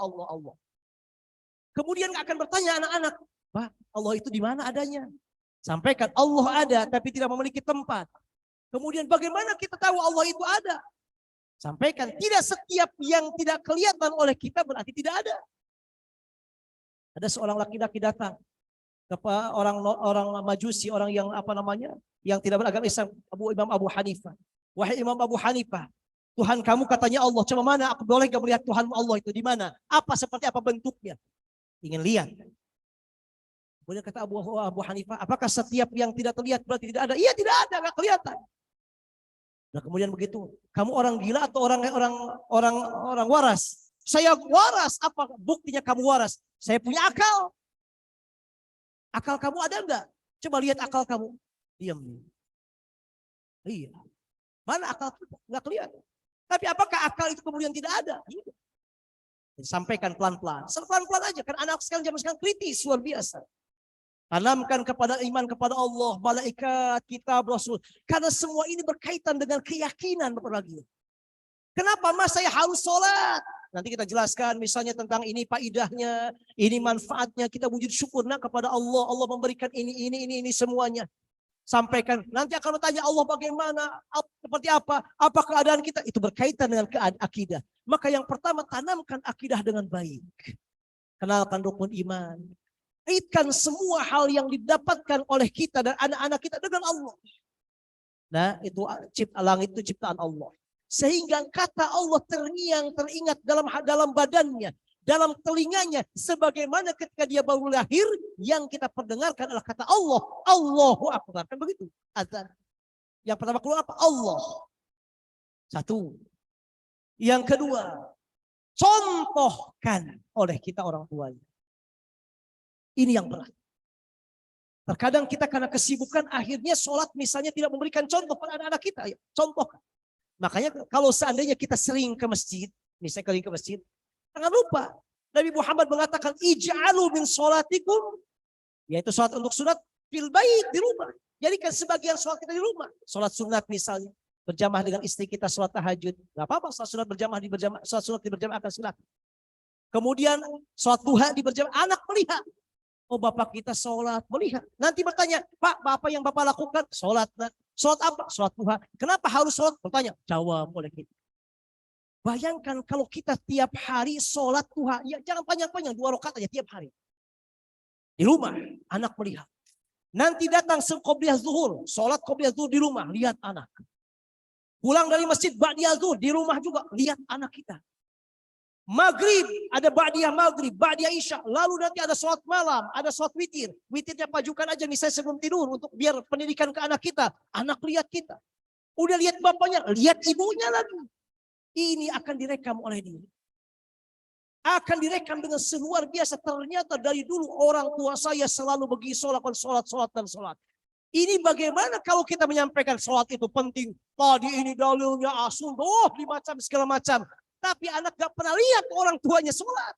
Kemudian akan bertanya anak-anak, Pak, Allah itu di mana adanya? Sampaikan, Allah ada tapi tidak memiliki tempat. Kemudian bagaimana kita tahu Allah itu ada? Sampaikan, tidak setiap yang tidak kelihatan oleh kita berarti tidak ada. Ada seorang laki-laki datang ke orang Majusi, orang yang yang tidak beragama Islam, Imam Abu Hanifah. Wahai Imam Abu Hanifah, Tuhan kamu katanya Allah, cuma mana aku boleh gak melihat Tuhan Allah itu di mana? Seperti apa bentuknya? Ingin lihat. Kemudian kata Abu Hanifah, apakah setiap yang tidak terlihat berarti tidak ada? Iya, tidak ada, nggak kelihatan. Nah kemudian begitu, kamu orang gila atau orang waras? Saya waras, apa buktinya kamu waras? Saya punya akal. Akal kamu ada enggak? Coba lihat akal kamu. Diam. Iya. Mana akal? Nggak kelihatan. Tapi apakah akal itu kemudian tidak ada? Iya. Sampaikan pelan-pelan. Pelan-pelan aja. Kan anak sekarang zaman sekarang kritis luar biasa. Tanamkan kepada iman kepada Allah, malaikat, kitab, Rasul. Karena semua ini berkaitan dengan keyakinan lagi. Kenapa Mas saya harus sholat? Nanti kita jelaskan misalnya tentang ini faidahnya, ini manfaatnya. Kita wujud syukurna kepada Allah. Allah memberikan ini semuanya. Sampaikan. Nanti akan bertanya Allah bagaimana, seperti apa keadaan kita. Itu berkaitan dengan akidah. Maka yang pertama tanamkan akidah dengan baik. Kenalkan rukun iman. Kaitkan semua hal yang didapatkan oleh kita dan anak-anak kita dengan Allah. Nah itu langit itu ciptaan Allah. Sehingga kata Allah teringat dalam badannya. Dalam telinganya. Sebagaimana ketika dia baru lahir. Yang kita perdengarkan adalah kata Allah. Allahu Akbar. Kan begitu. Azan. Yang pertama keluar apa? Allah. Satu. Yang kedua. Contohkan oleh kita orang tuanya. Ini yang berat. Terkadang kita karena kesibukan akhirnya sholat misalnya tidak memberikan contoh pada anak-anak kita. Ya, contohkan. Makanya kalau seandainya kita sering ke masjid. Misalnya sering ke masjid. Jangan lupa. Nabi Muhammad mengatakan. Ij'alu min sholatikum. Yaitu sholat untuk sunat. Fil bait di rumah. Jadikan sebagian sholat kita di rumah. Sholat sunat misalnya. Berjamaah dengan istri kita sholat tahajud. Gak apa-apa sholat sunat berjamaah. Sholat sunat berjamaah akan silakan. Kemudian sholat duha di berjamaah. Anak melihat. Oh bapak kita sholat, melihat. Nanti bertanya, Pak, apa yang bapak lakukan? Sholat. Sholat apa? Sholat duha. Kenapa harus sholat? Bertanya, jawab oleh kita. Bayangkan kalau kita tiap hari sholat duha. Ya jangan panjang-panjang, 2 rakaat aja tiap hari. Di rumah, anak melihat. Nanti datang qobliyah zuhur. Sholat qobliyah zuhur di rumah, lihat anak. Pulang dari masjid, ba'diyah zuhur. Di rumah juga, lihat anak kita. Maghrib, ada ba'diyah maghrib, ba'diyah isya. Lalu nanti ada sholat malam, ada sholat witir. Witirnya pajukan aja misalnya sebelum tidur untuk biar pendidikan ke anak kita. Anak lihat kita. Udah lihat bapaknya, lihat ibunya lagi. Ini akan direkam oleh dia. akan direkam dengan seluar biasa. Ternyata dari dulu orang tua saya selalu pergi sholat, dan sholat. Ini bagaimana kalau kita menyampaikan sholat itu penting. Tadi ini dalilnya asul, macam segala macam. Tapi anak gak pernah lihat orang tuanya sholat.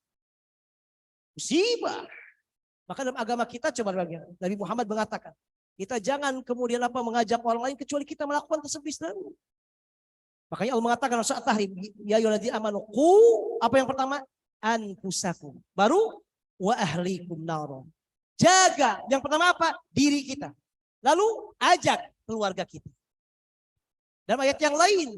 Musibah. Maka dalam agama kita coba bagian. Nabi Muhammad mengatakan, kita jangan kemudian mengajak orang lain kecuali kita melakukan tersebut dahulu. Makanya Allah mengatakan dalam surat Tahrim, ya ayyuhalladzina amanu qu, apa yang pertama? Anfusakum. Baru wa ahlikum nar. Jaga. Yang pertama apa? Diri kita. Lalu ajak keluarga kita. Dalam ayat yang lain,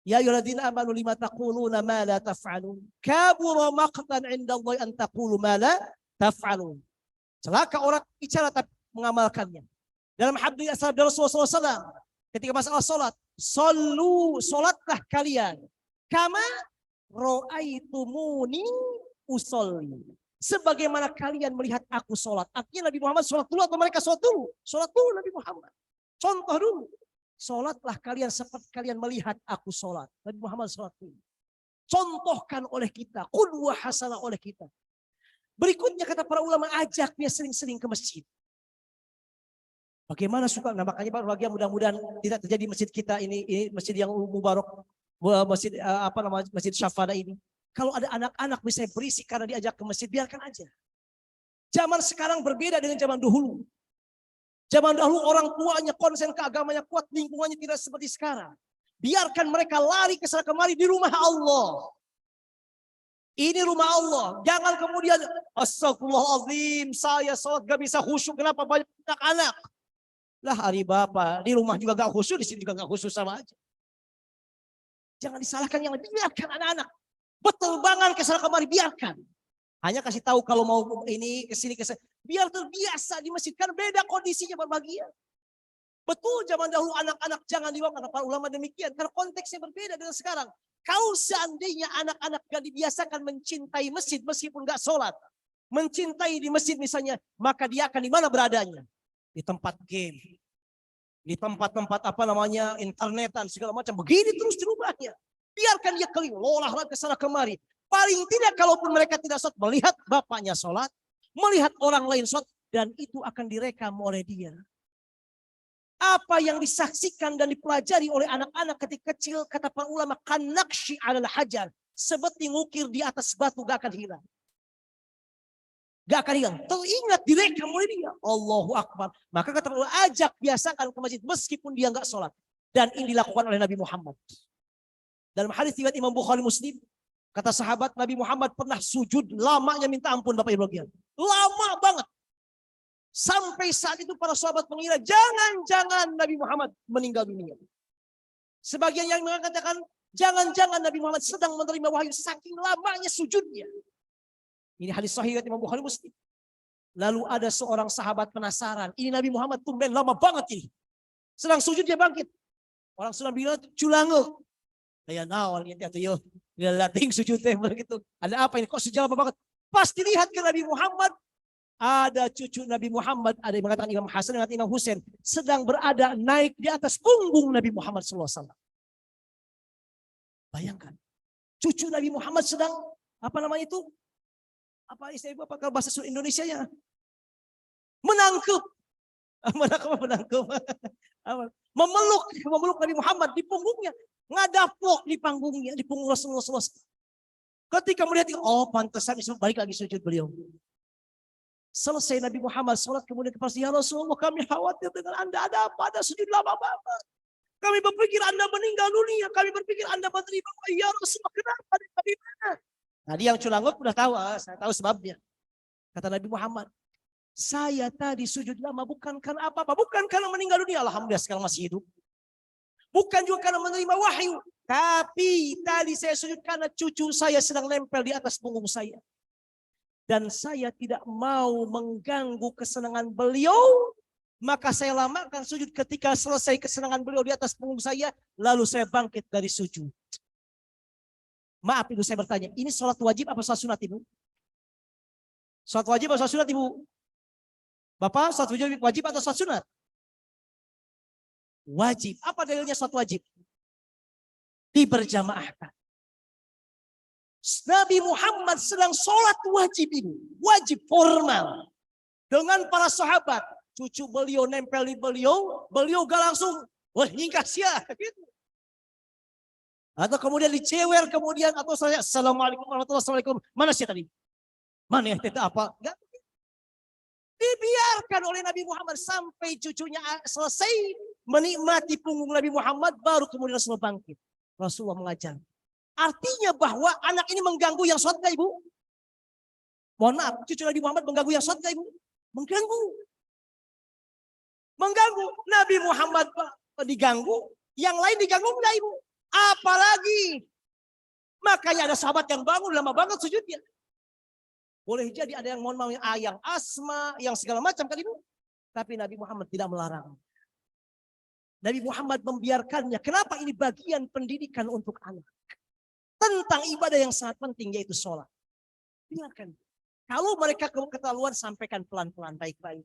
ya ayyuhalladzina amanu lima taquluna ma la taf'alun. Kabura maqtan 'indallahi an taqulu ma la taf'alun. Celaka orang bicara tapi mengamalkannya. Dalam hadis sabda Rasulullah SAW, ketika masalah salat, sallu, salatlah kalian kama ra'aitumuni usolli. Sebagaimana kalian melihat aku sholat. Artinya Nabi Muhammad sholat dulu atau mereka sholat dulu? Sholat dulu Nabi Muhammad. Contoh dulu. Sholatlah kalian seperti kalian melihat aku sholat. Nabi Muhammad sholat dulu. Contohkan oleh kita. Qudwah hasanah oleh kita. Berikutnya kata para ulama, ajak dia sering-sering ke masjid. Bagaimana suka? Nah, makanya bagi mudah-mudahan tidak terjadi masjid kita ini masjid yang mubarak. Masjid Masjid Syafada ini. Kalau ada anak-anak bisa berisik karena diajak ke masjid, biarkan aja. Zaman sekarang berbeda dengan zaman dahulu. Zaman dahulu orang tuanya konsen ke agamanya kuat, lingkungannya tidak seperti sekarang. Biarkan mereka lari ke sana kemari di rumah Allah. Ini rumah Allah. Jangan kemudian, astagfirullahaladzim, saya sholat gak bisa khusyuk. Kenapa banyak anak-anak? Lah hari Bapak, di rumah juga gak khusyuk, di sini juga gak khusyuk, sama aja. Jangan disalahkan yang lain, biarkan anak-anak. Beterbangan ke sana kemari, biarkan. Hanya kasih tahu kalau mau ini kesini kesini. Biar terbiasa di masjid, kan beda kondisinya berbagian. Betul zaman dahulu anak-anak jangan dibawa, karena para ulama demikian. Karena konteksnya berbeda dengan sekarang. Kalau seandainya anak-anak gak dibiasakan mencintai masjid meskipun gak sholat. Mencintai di masjid misalnya, maka dia akan di mana beradanya? Di tempat game. Di tempat-tempat internetan segala macam. Begini terus di rumahnya. Biarkan dia keliling, olahraga ke sana kemari. Paling tidak kalaupun mereka tidak sholat, melihat bapaknya sholat, melihat orang lain sholat, dan itu akan direkam oleh dia. Apa yang disaksikan dan dipelajari oleh anak-anak ketika kecil, kata para ulama, kanakshi alal hajar, seperti ngukir di atas batu, gak akan hilang. Gak akan hilang. Teringat direkam oleh dia. Allahu Akbar. Maka kata para ulama, ajak biasakan ke masjid meskipun dia gak sholat. Dan ini dilakukan oleh Nabi Muhammad. Dalam hadis riwayat Imam Bukhari Muslim, kata sahabat Nabi Muhammad pernah sujud lamanya minta ampun Bapak Ibu sekalian. Lama banget. Sampai saat itu para sahabat mengira jangan-jangan Nabi Muhammad meninggal dunia. Sebagian yang mengatakan jangan-jangan Nabi Muhammad sedang menerima wahyu saking lamanya sujudnya. Ini hadis sahih riwayat Imam Bukhari Muslim. Lalu ada seorang sahabat penasaran, ini Nabi Muhammad tumben lama banget ini. Sedang sujud dia bangkit. Orang sudah bilang culango. Kayak nawal ini atau yo ngelating sujud teh begitu. Ada apa ini kok sejauh banget? Pas dilihat ke Nabi Muhammad, ada cucu Nabi Muhammad, ada yang mengatakan Imam Hasan dan Imam Husain sedang berada naik di atas punggung Nabi Muhammad SAW. Bayangkan, cucu Nabi Muhammad sedang apa namanya itu? Apa istilah apa kalau bahasa Indonesia-nya? Menangkep. Memeluk Nabi Muhammad di punggungnya. Ngadapok di panggungnya, di punggung Rasulullah SAW. Ketika melihat, oh pantesan balik lagi sujud beliau. Selesai Nabi Muhammad sholat kemudian kepada ya Rasulullah, kami khawatir dengan Anda, ada apa? Ada sujud lama banget. Kami berpikir Anda meninggal dunia, kami berpikir Anda menerima. Ya Rasulullah, kenapa? Dari mana? Tadi yang culangot udah tahu, saya tahu sebabnya. Kata Nabi Muhammad, saya tadi sujud lama bukan karena apa-apa, bukan karena meninggal dunia, alhamdulillah sekarang masih hidup. Bukan juga karena menerima wahyu. Tapi tadi saya sujud karena cucu saya sedang nempel di atas punggung saya. Dan saya tidak mau mengganggu kesenangan beliau. Maka saya lamakan sujud ketika selesai kesenangan beliau di atas punggung saya. Lalu saya bangkit dari sujud. Maaf ibu saya bertanya. Ini sholat wajib apa sholat sunat ibu? Sholat wajib atau sholat sunat ibu? Bapak sholat wajib atau sholat sunat? Wajib. Apa dalilnya sholat wajib? Diberjamaahkan. Nabi Muhammad sedang sholat wajib ini. Wajib formal. Dengan para sahabat. Cucu beliau nempel di beliau. Beliau gak langsung. Wah nyingkas ya. Gitu. Atau kemudian dicewer kemudian. Atau saya assalamualaikum warahmatullahi wabarakatuh. Mana sih tadi? Mana ya tidak apa? Enggak. Dibiarkan oleh Nabi Muhammad sampai cucunya selesai menikmati punggung Nabi Muhammad, baru kemudian Rasulullah bangkit. Rasulullah mengajar. Artinya bahwa anak ini mengganggu yang sholat gak Ibu? Mohon maaf, cucu Nabi Muhammad mengganggu yang sholat gak Ibu? Mengganggu. Mengganggu. Nabi Muhammad diganggu, yang lain diganggu enggak Ibu? Apalagi. Makanya ada sahabat yang bangun lama banget sujudnya. Boleh jadi ada yang mohon maaf yang asma, yang segala macam kan Ibu. Tapi Nabi Muhammad tidak melarang. Nabi Muhammad membiarkannya. Kenapa? Ini bagian pendidikan untuk anak. Tentang ibadah yang sangat penting yaitu sholat. Biarkan. Kalau mereka ketahuan sampaikan pelan-pelan baik-baik.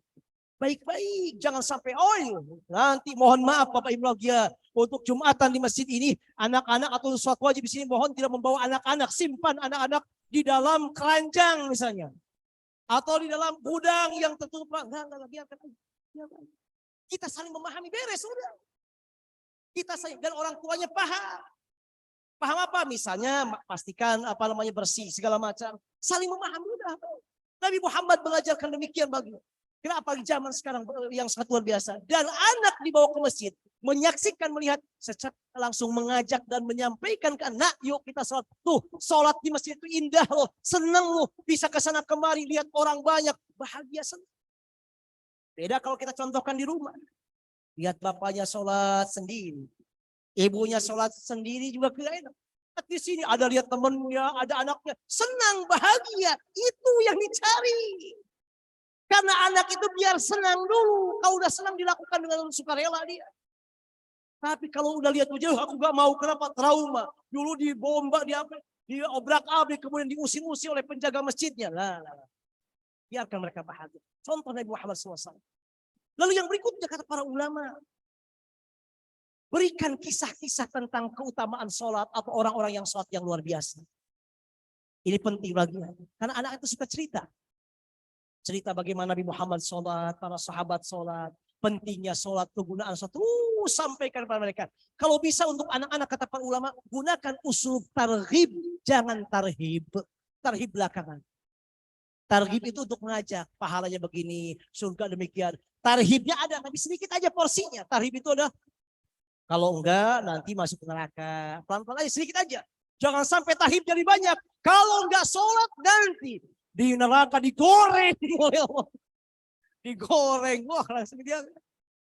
Baik-baik. Jangan sampai nanti mohon maaf Bapak Ibu ya. Untuk Jumatan di masjid ini. Anak-anak atau sholat wajib di sini mohon tidak membawa anak-anak. Simpan anak-anak di dalam keranjang misalnya. Atau di dalam gudang yang tertutup. Enggak, biarkan. Kita saling memahami beres. Udah. Kita saling, dan orang tuanya paham. Paham apa? Misalnya pastikan bersih segala macam. Saling memahami udah. Nabi Muhammad mengajarkan demikian bagi. Kenapa di zaman sekarang yang sangat luar biasa. Dan anak dibawa ke masjid. Menyaksikan, melihat, secara langsung mengajak dan menyampaikan ke anak, yuk kita sholat. Tuh, sholat di masjid itu indah loh, senang loh, bisa ke sana kemari, lihat orang banyak, bahagia senang. Beda kalau kita contohkan di rumah. Lihat bapaknya sholat sendiri, ibunya sholat sendiri juga kira enak. Di sini ada lihat temennya, ada anaknya, senang, bahagia, itu yang dicari. Karena anak itu biar senang dulu, kalau udah senang dilakukan dengan sukarela dia. Tapi kalau udah lihat wajah, aku gak mau, kenapa? Trauma. Dulu dibomba, diobrak-abrik, kemudian diusir-usir oleh penjaga masjidnya. Lah. Biarkan mereka bahagia. Contoh Nabi Muhammad SAW. Lalu yang berikutnya kata para ulama. Berikan kisah-kisah tentang keutamaan sholat atau orang-orang yang sholat yang luar biasa. Ini penting lagi. Karena anak itu suka cerita. Cerita bagaimana Nabi Muhammad sholat, para sahabat sholat. Pentingnya sholat, kegunaan sholat. Sampaikan kepada mereka. Kalau bisa untuk anak-anak kata para ulama, gunakan usul targhib, jangan tarhib. Tarhib belakangan. Targhib itu untuk mengajak, pahalanya begini, surga demikian. Tarhibnya ada, tapi sedikit aja porsinya. Tarhib itu ada, kalau enggak nanti masuk neraka. Pelan-pelan aja, sedikit aja. Jangan sampai tarhib jadi banyak. Kalau enggak sholat nanti di neraka digoreng oleh Allah. Digoreng, wah langsung dia.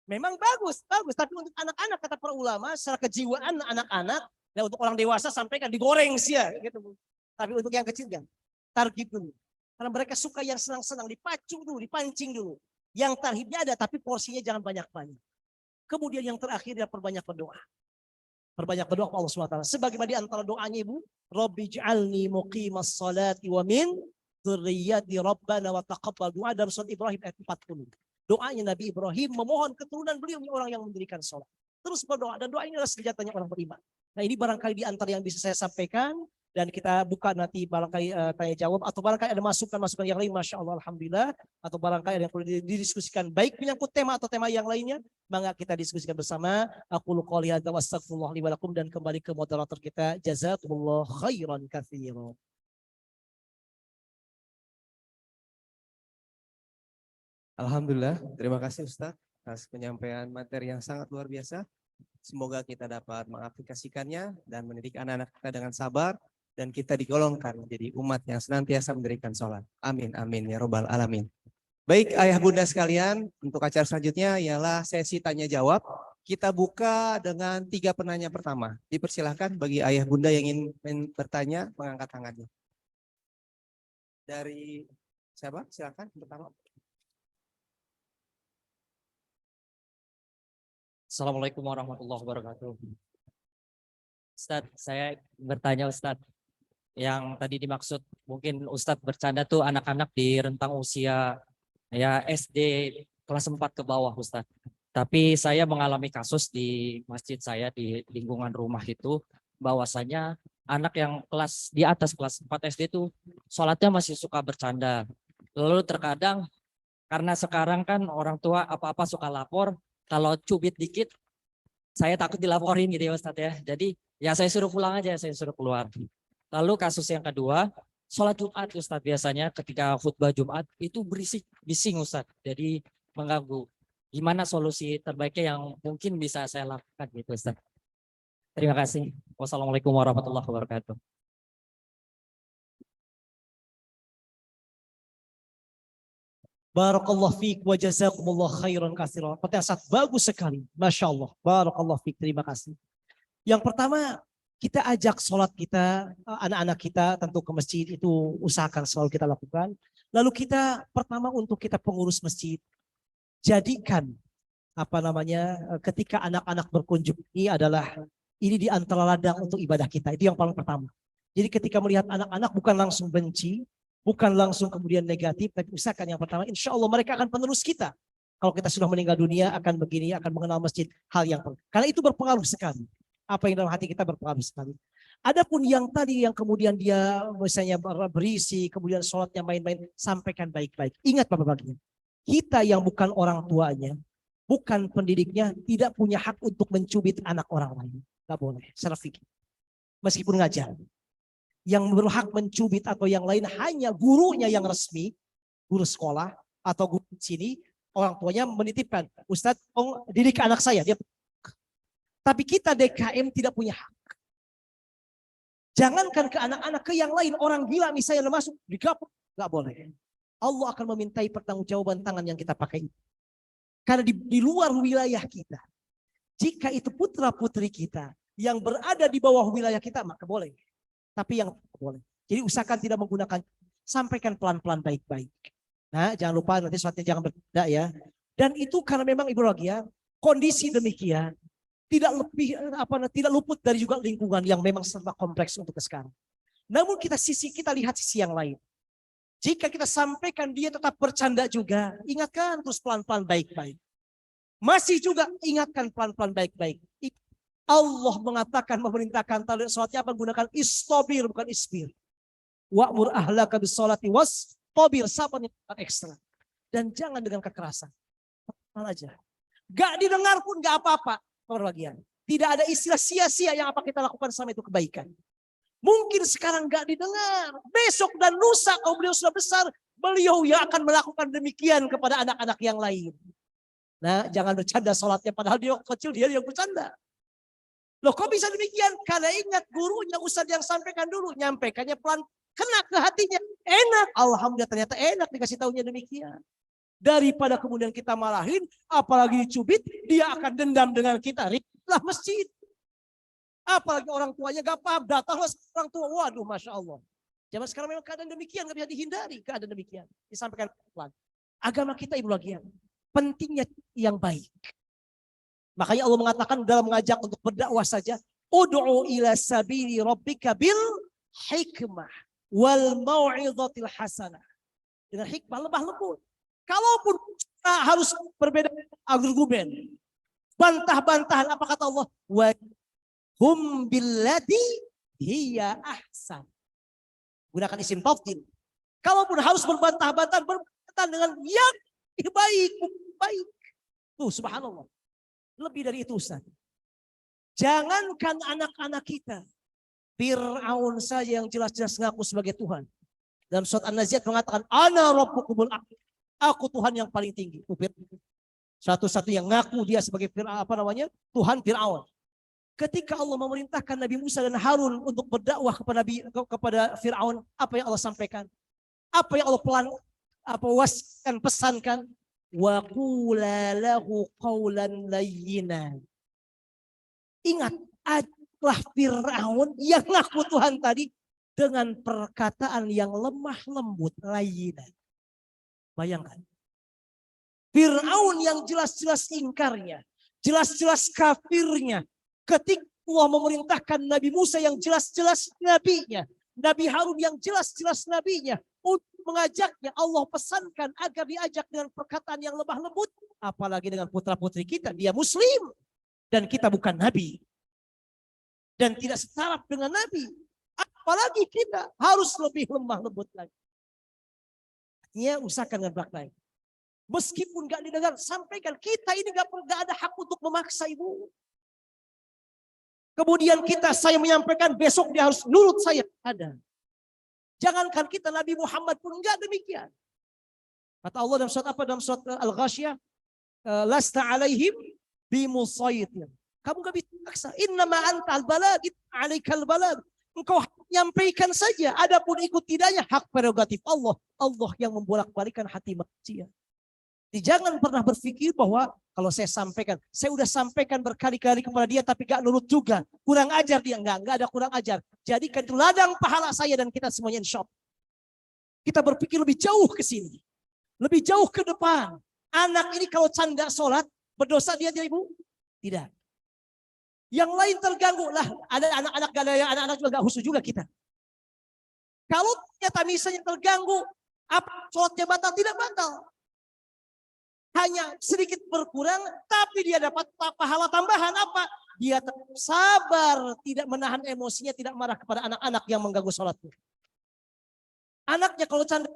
Memang bagus. Tapi untuk anak-anak kata para ulama, secara kejiwaan anak-anak, dan untuk orang dewasa sampaikan digoreng sih ya. Gitu. Tapi untuk yang kecil kan, targhib dulu. Karena mereka suka yang senang-senang, dipacu dulu, dipancing dulu. Yang tarhibnya ada, tapi porsinya jangan banyak-banyak. Kemudian yang terakhir adalah perbanyak berdoa. Perbanyak berdoa kepada Allah SWT. Sebagaimana di antara doanya Ibu, Rabbi ij'alni muqimas salati wa min dzurriyyati rabbana wa taqabbal. Doa dalam surat Ibrahim ayat 40. Doanya Nabi Ibrahim memohon keturunan beliau orang yang mendirikan sholat. Terus berdoa, dan doa ini adalah senjatanya orang beriman. Nah ini barangkali di antara yang bisa saya sampaikan, dan kita buka nanti barangkali tanya jawab, atau barangkali ada masukan-masukan yang lain, Masya Allah, Alhamdulillah, atau barangkali ada yang perlu didiskusikan, baik menyangkut tema atau tema yang lainnya, maka kita diskusikan bersama. Aqulu qouli hadza wa astaghfirullah li wa lakum, dan kembali ke moderator kita, jazakumullah khairan katsiran. Alhamdulillah, terima kasih Ustadz atas penyampaian materi yang sangat luar biasa. Semoga kita dapat mengaplikasikannya dan mendidik anak-anak kita dengan sabar, dan kita digolongkan menjadi umat yang senantiasa mendirikan sholat. Amin, amin ya robbal alamin. Baik ayah bunda sekalian, untuk acara selanjutnya ialah sesi tanya jawab. Kita buka dengan 3 penanya pertama. Dipersilahkan bagi ayah bunda yang ingin bertanya, mengangkat tangannya. Dari siapa? Silakan pertama. Assalamualaikum warahmatullahi wabarakatuh. Ustadz, saya bertanya Ustadz, yang tadi dimaksud mungkin Ustadz bercanda tuh anak-anak di rentang usia ya SD kelas 4 ke bawah Ustadz. Tapi saya mengalami kasus di masjid saya di lingkungan rumah itu, bahwasanya anak yang kelas di atas kelas 4 SD itu sholatnya masih suka bercanda. Lalu terkadang karena sekarang kan orang tua apa-apa suka lapor, kalau cubit dikit saya takut dilaporin gitu ya Ustadz ya. Jadi ya saya suruh pulang aja, saya suruh keluar. Lalu kasus yang kedua, sholat Jumat Ustadz biasanya ketika khutbah Jumat itu berisik, bising Ustadz. Jadi mengganggu. Gimana solusi terbaiknya yang mungkin bisa saya lakukan gitu Ustadz. Terima kasih. Wassalamualaikum warahmatullahi wabarakatuh. Barakallahu fiik wa jazakumullah khairan katsiran. Pertanyaan sangat bagus sekali. Masya Allah. Barakallahu fiik. Terima kasih. Yang pertama, kita ajak sholat kita, anak-anak kita tentu ke masjid itu usahakan selalu kita lakukan. Lalu kita pertama untuk kita pengurus masjid, jadikan ketika anak-anak berkunjung ini adalah ini di antara ladang untuk ibadah kita. Itu yang paling pertama. Jadi ketika melihat anak-anak bukan langsung benci, bukan langsung kemudian negatif, tapi usahakan yang pertama, insya Allah mereka akan penerus kita. Kalau kita sudah meninggal dunia akan begini, akan mengenal masjid, hal yang penting. Karena itu berpengaruh sekali. Apa yang dalam hati kita berpengaruh sekali. Adapun yang tadi yang kemudian dia misalnya berisi, kemudian sholatnya main-main, sampaikan baik-baik. Ingat Bapak-Bapak, kita yang bukan orang tuanya, bukan pendidiknya, tidak punya hak untuk mencubit anak orang lain. Gak boleh, secara fikih. Meskipun ngajar. Yang berhak mencubit atau yang lain hanya gurunya yang resmi, guru sekolah atau guru sini, orang tuanya menitipkan, Ustadz, didik anak saya. Tapi kita DKM tidak punya hak. Jangankan ke anak-anak, ke yang lain, orang gila misalnya masuk, digapuk, nggak boleh. Allah akan memintai pertanggungjawaban tangan yang kita pakai. Karena di luar wilayah kita. Jika itu putra-putri kita yang berada di bawah wilayah kita, maka boleh. Tapi yang boleh. Jadi usahakan tidak menggunakan, sampaikan pelan-pelan baik-baik. Nah, jangan lupa nanti suatu jangan berbeda ya. Dan itu karena memang Ibu Rogia, kondisi demikian tidak luput dari juga lingkungan yang memang serba kompleks untuk sekarang. Namun kita lihat sisi yang lain. Jika kita sampaikan dia tetap bercanda juga, ingatkan terus pelan-pelan baik-baik. Masih juga ingatkan pelan-pelan baik-baik. Allah mengatakan, memerintahkan sholatnya apa? Menggunakan istobir, bukan isbir. Wa'mur ahlaka bisolati wastabir, sabar yang ekstra. Dan jangan dengan kekerasan. Pelan aja. Gak didengar pun gak apa-apa. Perbagian. Tidak ada istilah sia-sia yang apa kita lakukan sama itu kebaikan. Mungkin sekarang gak didengar. Besok dan lusa kalau beliau sudah besar, beliau yang akan melakukan demikian kepada anak-anak yang lain. Nah, jangan bercanda sholatnya padahal dia kecil, dia yang bercanda. Loh kok bisa demikian? Karena ingat gurunya Ustadz yang sampaikan dulu. Nyampaikannya pelan, kena ke hatinya. Enak. Alhamdulillah ternyata enak dikasih tahunya demikian. Daripada kemudian kita marahin, apalagi dicubit, dia akan dendam dengan kita. Ributlah masjid. Apalagi orang tuanya gak paham, datanglah orang tua. Waduh Masya Allah. Zaman sekarang memang keadaan demikian, gak bisa dihindari keadaan demikian. Disampaikan pelan. Agama kita Ibu Lagian, pentingnya yang baik. Makanya Allah mengatakan dalam mengajak untuk berdakwah saja, ud'u ila sabili rabbika bil hikmah wal mau'izatil hasanah. Dengan hikmah lemah lembut. Kalaupun kita harus berbeda argumen, bantah-bantahan, apa kata Allah? Wa hum billati hiya ahsan. Gunakan isim tafdil. Kalaupun harus berbantah-bantahan, dengan yang baik. Tuh subhanallah. Lebih dari itu Ustaz. Jangankan anak-anak kita. Fir'aun saja yang jelas-jelas ngaku sebagai Tuhan. Dalam surat An-Nazi'at mengatakan, Ana rabbukumul a'la. Aku Tuhan yang paling tinggi. Satu-satu yang ngaku dia sebagai Tuhan Fir'aun. Ketika Allah memerintahkan Nabi Musa dan Harun untuk berdakwah kepada Fir'aun, apa yang Allah sampaikan? Apa yang Allah pesankan? Wa qula lahu qawlan layyinan. Ingat, ajaklah Fir'aun yang ngaku Tuhan tadi dengan perkataan yang lemah lembut, layyinan. Bayangkan. Fir'aun yang jelas-jelas ingkarnya, jelas-jelas kafirnya, ketika Allah memerintahkan Nabi Musa yang jelas-jelas nabinya, Nabi Harun yang jelas-jelas nabinya, untuk mengajaknya, Allah pesankan agar diajak dengan perkataan yang lemah lembut. Apalagi dengan putra-putri kita, dia muslim. Dan kita bukan nabi. Dan tidak setaraf dengan nabi. apalagi kita harus lebih lemah lembut lagi. Artinya usahakan dengan baik. Meskipun gak didengar, sampaikan. Kita ini gak ada hak untuk memaksa ibu. Kemudian saya menyampaikan, besok dia harus nurut saya. Ada. Jangankan kita, Nabi Muhammad pun enggak demikian. Kata Allah dalam surat apa? Dalam surat Al-Ghasyiyah. Lasta alaihim bimusaytir. Kamu gak bisa paksa. Innama anta al-balag, alaikal balag. Engkau nyampaikan saja. Adapun ikut tidaknya hak prerogatif Allah. Allah yang membolak-balikan hati manusia. Jadi jangan pernah berpikir bahwa kalau saya sampaikan, saya udah sampaikan berkali-kali kepada dia tapi gak nurut juga. Kurang ajar dia, enggak ada kurang ajar. Jadikan itu ladang pahala saya dan kita semuanya insya Allah. Kita berpikir lebih jauh ke sini. Lebih jauh ke depan. Anak ini kalau canda sholat, berdosa dia ibu? Tidak. Yang lain terganggu lah. Ada anak-anak gadaya, anak-anak juga gak khusus juga kita. Kalau ternyata misalnya terganggu, apa sholatnya batal? Tidak batal. Hanya sedikit berkurang, tapi dia dapat pahala tambahan apa? Dia tetap sabar, tidak menahan emosinya, tidak marah kepada anak-anak yang mengganggu sholatnya. Anaknya kalau canda,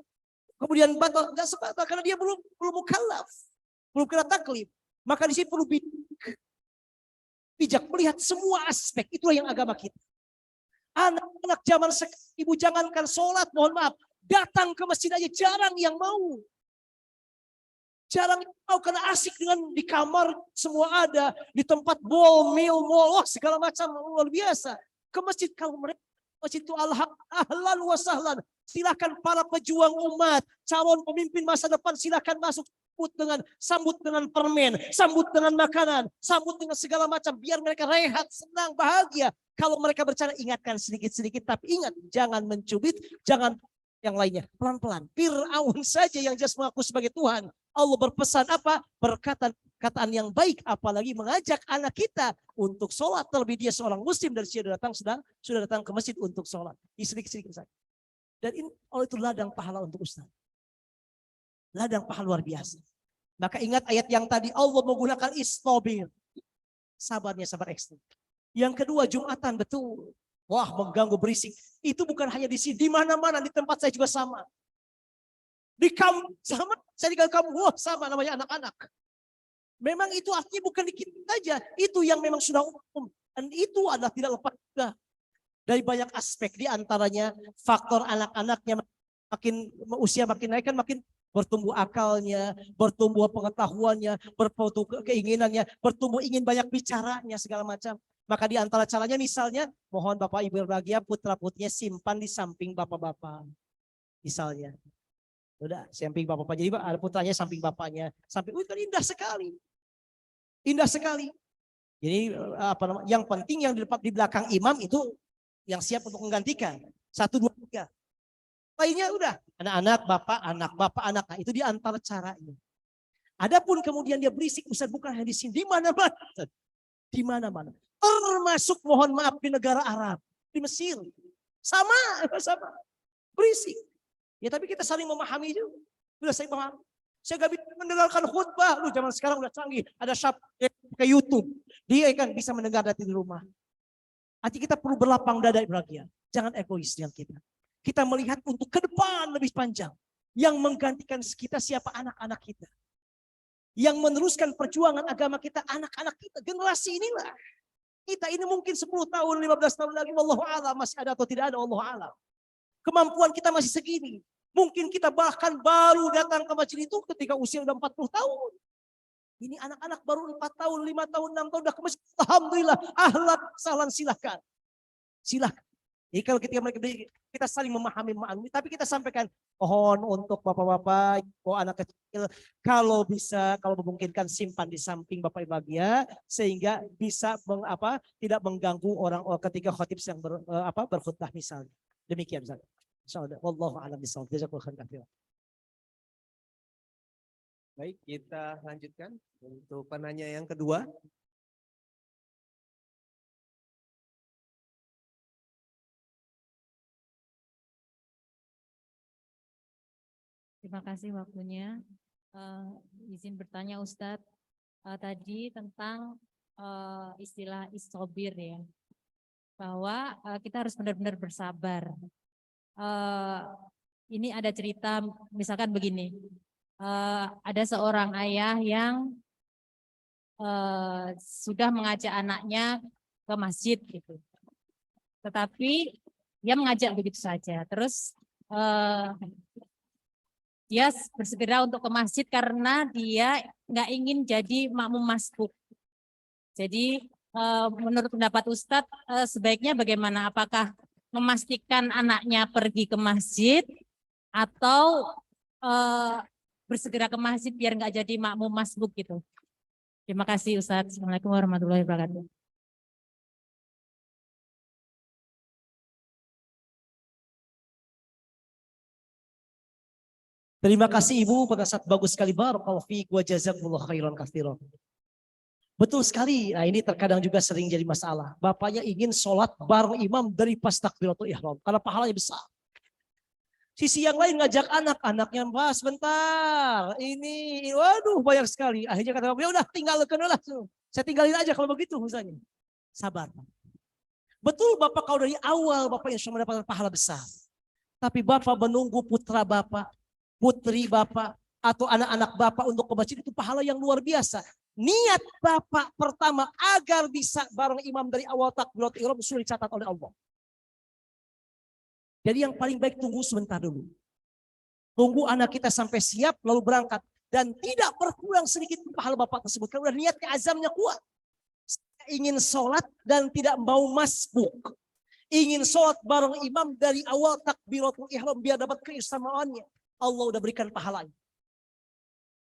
kemudian batal, nggak sebatal karena dia belum mukallaf, belum kena taklif. Maka di sini perlu bijak melihat semua aspek. Itulah yang agama kita. Anak-anak zaman sekarang, ibu jangankan sholat, mohon maaf, datang ke masjid aja jarang yang mau. Jarang tahu karena asik dengan di kamar semua ada, di tempat bol, mil, mall, segala macam luar biasa. Ke masjid kalau mereka masjid itu ahlan wa sahlan. Silakan para pejuang umat, calon pemimpin masa depan silakan masuk, sambut dengan permen, sambut dengan makanan, sambut dengan segala macam biar mereka rehat, senang, bahagia. Kalau mereka bercanda ingatkan sedikit-sedikit tapi ingat jangan mencubit, jangan yang lainnya pelan-pelan. Fir'aun saja yang jelas mengaku sebagai Tuhan. Allah berpesan apa? Perkataan yang baik, apalagi mengajak anak kita untuk sholat. Terlebih dia seorang muslim dan sudah datang ke masjid untuk sholat. Sedikit-sedikit saja. Dan ini Allah itu ladang pahala untuk Ustaz. Ladang pahala luar biasa. Maka ingat ayat yang tadi Allah menggunakan istobir. Sabarnya sabar ekstrim. Yang kedua Jumatan betul. Wah mengganggu berisik. Itu bukan hanya di sini. Di mana-mana di tempat saya juga sama. Di kamu sama, saya di kamu, wah sama namanya anak-anak. Memang itu artinya bukan di kita saja, itu yang memang sudah umum. Dan itu adalah tidak lepas juga dari banyak aspek, di antaranya faktor anak-anaknya makin usia makin naik kan makin bertumbuh akalnya, bertumbuh pengetahuannya, bertumbuh keinginannya, bertumbuh ingin banyak bicaranya segala macam. Maka di antara caranya misalnya mohon Bapak Ibu berbahagia putra-putrinya simpan di samping bapak-bapak. Misalnya. Udah, samping bapak-bapak. Jadi ada putranya samping bapaknya. Sampai, kan indah sekali. Indah sekali. Jadi apa namanya? Yang penting yang di belakang imam itu yang siap untuk menggantikan. 1, 2, 3. Lainnya udah. Anak-anak, bapak, anak. Nah, itu di antara caranya. Adapun kemudian dia berisik, Ustaz bukan hanya di sini. Di mana-mana. Di mana-mana. Termasuk mohon maaf di negara Arab. Di Mesir. Sama. Berisik. Ya tapi kita saling memahami juga. Sudah saya paham. Saya gak bisa mendengarkan khutbah. Lu zaman sekarang udah canggih. Ada ke YouTube. Dia kan bisa mendengar dari di rumah. Artinya kita perlu berlapang dada berbahagia. Jangan egois dengan kita. Kita melihat untuk ke depan lebih panjang. Yang menggantikan kita siapa anak-anak kita. Yang meneruskan perjuangan agama kita anak-anak kita. Generasi inilah. Kita ini mungkin 10 tahun, 15 tahun lagi. Wallahu a'lam masih ada atau tidak ada. Wallahu a'lam. Kemampuan kita masih segini. Mungkin kita bahkan baru datang ke masjid itu ketika usia udah 40 tahun. Ini anak-anak baru 4 tahun, 5 tahun, 6 tahun udah ke masjid. Alhamdulillah. Ahlan sahlan silahkan. Silahkan. Jadi kalau kita saling memahami, tapi kita sampaikan mohon untuk bapak-bapak, anak kecil, kalau bisa, kalau memungkinkan simpan di samping bapak bahagia, sehingga bisa tidak mengganggu orang ketika khatib sedang berkhutbah misalnya. Demikian misalnya. Insyaallah. Wallahu a'lam bishawab. Jazakallahu khairan. Baik, kita lanjutkan untuk penanya yang kedua. Terima kasih waktunya. Izin bertanya Ustadz, tadi tentang istilah istobir ya. bahwa kita harus benar-benar bersabar. Ini ada cerita misalkan begini, ada seorang ayah yang sudah mengajak anaknya ke masjid gitu, tetapi dia mengajak begitu saja. Terus dia bersegera untuk ke masjid karena dia nggak ingin jadi makmum masbuk. Jadi menurut pendapat Ustadz sebaiknya bagaimana? Apakah memastikan anaknya pergi ke masjid atau bersegera ke masjid biar nggak jadi makmum masbuk gitu? Terima kasih Ustadz. Assalamualaikum warahmatullahi wabarakatuh. Terima kasih Ibu, penasihat bagus sekali. Barakallahu fiik wa jazakumullah khairan katsiran. Betul sekali. Nah, ini terkadang juga sering jadi masalah. Bapaknya ingin sholat bareng imam dari pas takbiratul ihram karena pahalanya besar. Sisi yang lain ngajak anak-anaknya, "Mas, bentar. Ini waduh banyak sekali." Akhirnya kata bapak, "Ya udah tinggalkan langsung. Saya tinggalin aja kalau begitu misalnya." Sabar. Betul Bapak, kalau dari awal Bapak insya Allah mendapatkan pahala besar. Tapi Bapak menunggu putra Bapak, putri Bapak, atau anak-anak Bapak untuk ke masjid, itu pahala yang luar biasa. Niat Bapak pertama agar bisa bareng imam dari awal takbiratul ihram sudah dicatat oleh Allah. Jadi yang paling baik tunggu sebentar dulu. Tunggu anak kita sampai siap lalu berangkat. Dan tidak berkurang sedikit pahala Bapak tersebut. Karena udah niatnya, azamnya kuat. Ingin sholat dan tidak mau masbuk. Ingin sholat bareng imam dari awal takbiratul ihram biar dapat keistamaannya. Allah udah berikan pahalanya.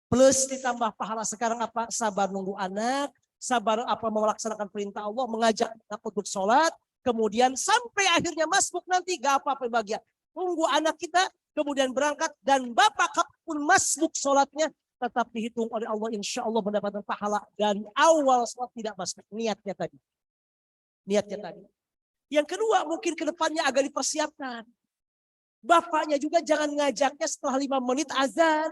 Plus ditambah pahala sekarang apa? Sabar nunggu anak, sabar apa melaksanakan perintah Allah, mengajak anak untuk sholat, kemudian sampai akhirnya masbuk nanti gak apa-apa bahagia. Tunggu anak kita, kemudian berangkat, dan Bapak pun masbuk sholatnya, tetap dihitung oleh Allah, insya Allah mendapatkan pahala. Dan awal sholat tidak masbuk, niatnya tadi. Niatnya tadi. Yang kedua, mungkin ke depannya agak dipersiapkan. Bapaknya juga jangan ngajaknya setelah 5 menit azan.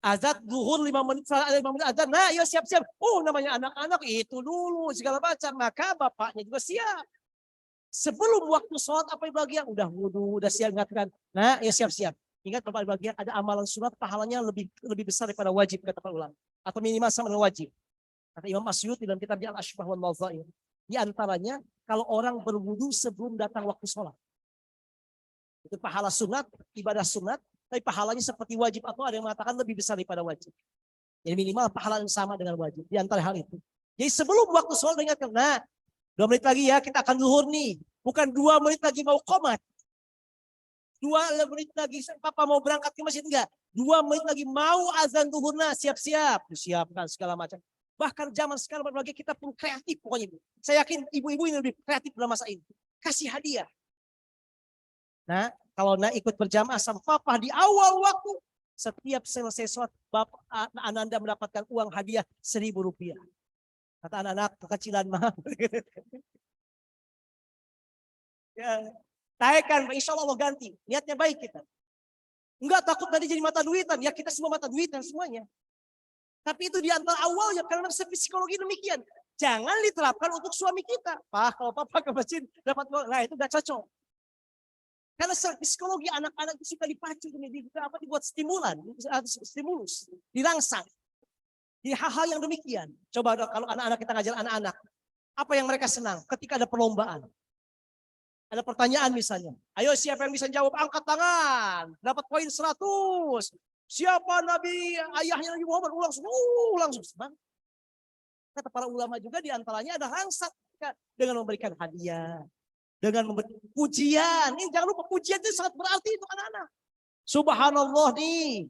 Azan zuhur 5 menit, 5 menit azan. Nah, ya siap-siap. Oh, namanya anak-anak itu dulu segala macam. Maka bapaknya juga siap. Sebelum waktu sholat apa bagian udah wudu, udah siap ingatkan. Nah, ya siap-siap. Ingat Bapak bagian ada amalan sunat pahalanya lebih besar daripada wajib kata para ulama. Atau minimal sama dengan wajib. Kata Imam Asyuti dalam kitab Al-Ashbah wal Nadzair. Di antaranya kalau orang berwudu sebelum datang waktu sholat. Itu pahala sunat, ibadah sunat. Tapi pahalanya seperti wajib atau ada yang mengatakan lebih besar daripada wajib. Jadi minimal pahala yang sama dengan wajib. Di antara hal itu. Jadi sebelum waktu sholat ingatkan, nah 2 menit lagi ya kita akan zuhur nih. Bukan 2 menit lagi mau qomat. 2 menit lagi papa mau berangkat ke masjid, enggak. 2 menit lagi mau azan zuhur, nah siap-siap. Disiapkan segala macam. Bahkan zaman sekarang berbagai kita pun kreatif pokoknya. Saya yakin ibu-ibu ini lebih kreatif dalam masa ini. Kasih hadiah. Nah, kalau nak ikut berjamaah sama papa di awal waktu, setiap selesai sholat, Bapak Ananda mendapatkan uang hadiah Rp1.000. Kata anak-anak kekecilan mah. Ya, taikkan, insya Allah ganti. Niatnya baik kita. Enggak takut nanti jadi mata duitan. Ya kita semua mata duitan semuanya. Tapi itu di antara awalnya karena psikologi demikian. Jangan diterapkan untuk suami kita. Pak, kalau papa ke masjid dapat uang, nah itu gak cocok. Karena secara psikologi anak-anak itu suka dipacu, dibuat stimulus, dirangsang. Di hal-hal yang demikian. Coba kalau anak-anak kita ngajar anak-anak, apa yang mereka senang ketika ada perlombaan? Ada pertanyaan misalnya. Ayo siapa yang bisa jawab angkat tangan, dapat poin 100. Siapa Nabi ayahnya Nabi Muhammad? Langsung. Kata para ulama juga diantaranya ada rangsang dengan memberikan hadiah. Dengan memberi pujian. Ini jangan lupa pujian itu sangat berarti untuk anak-anak. Subhanallah nih.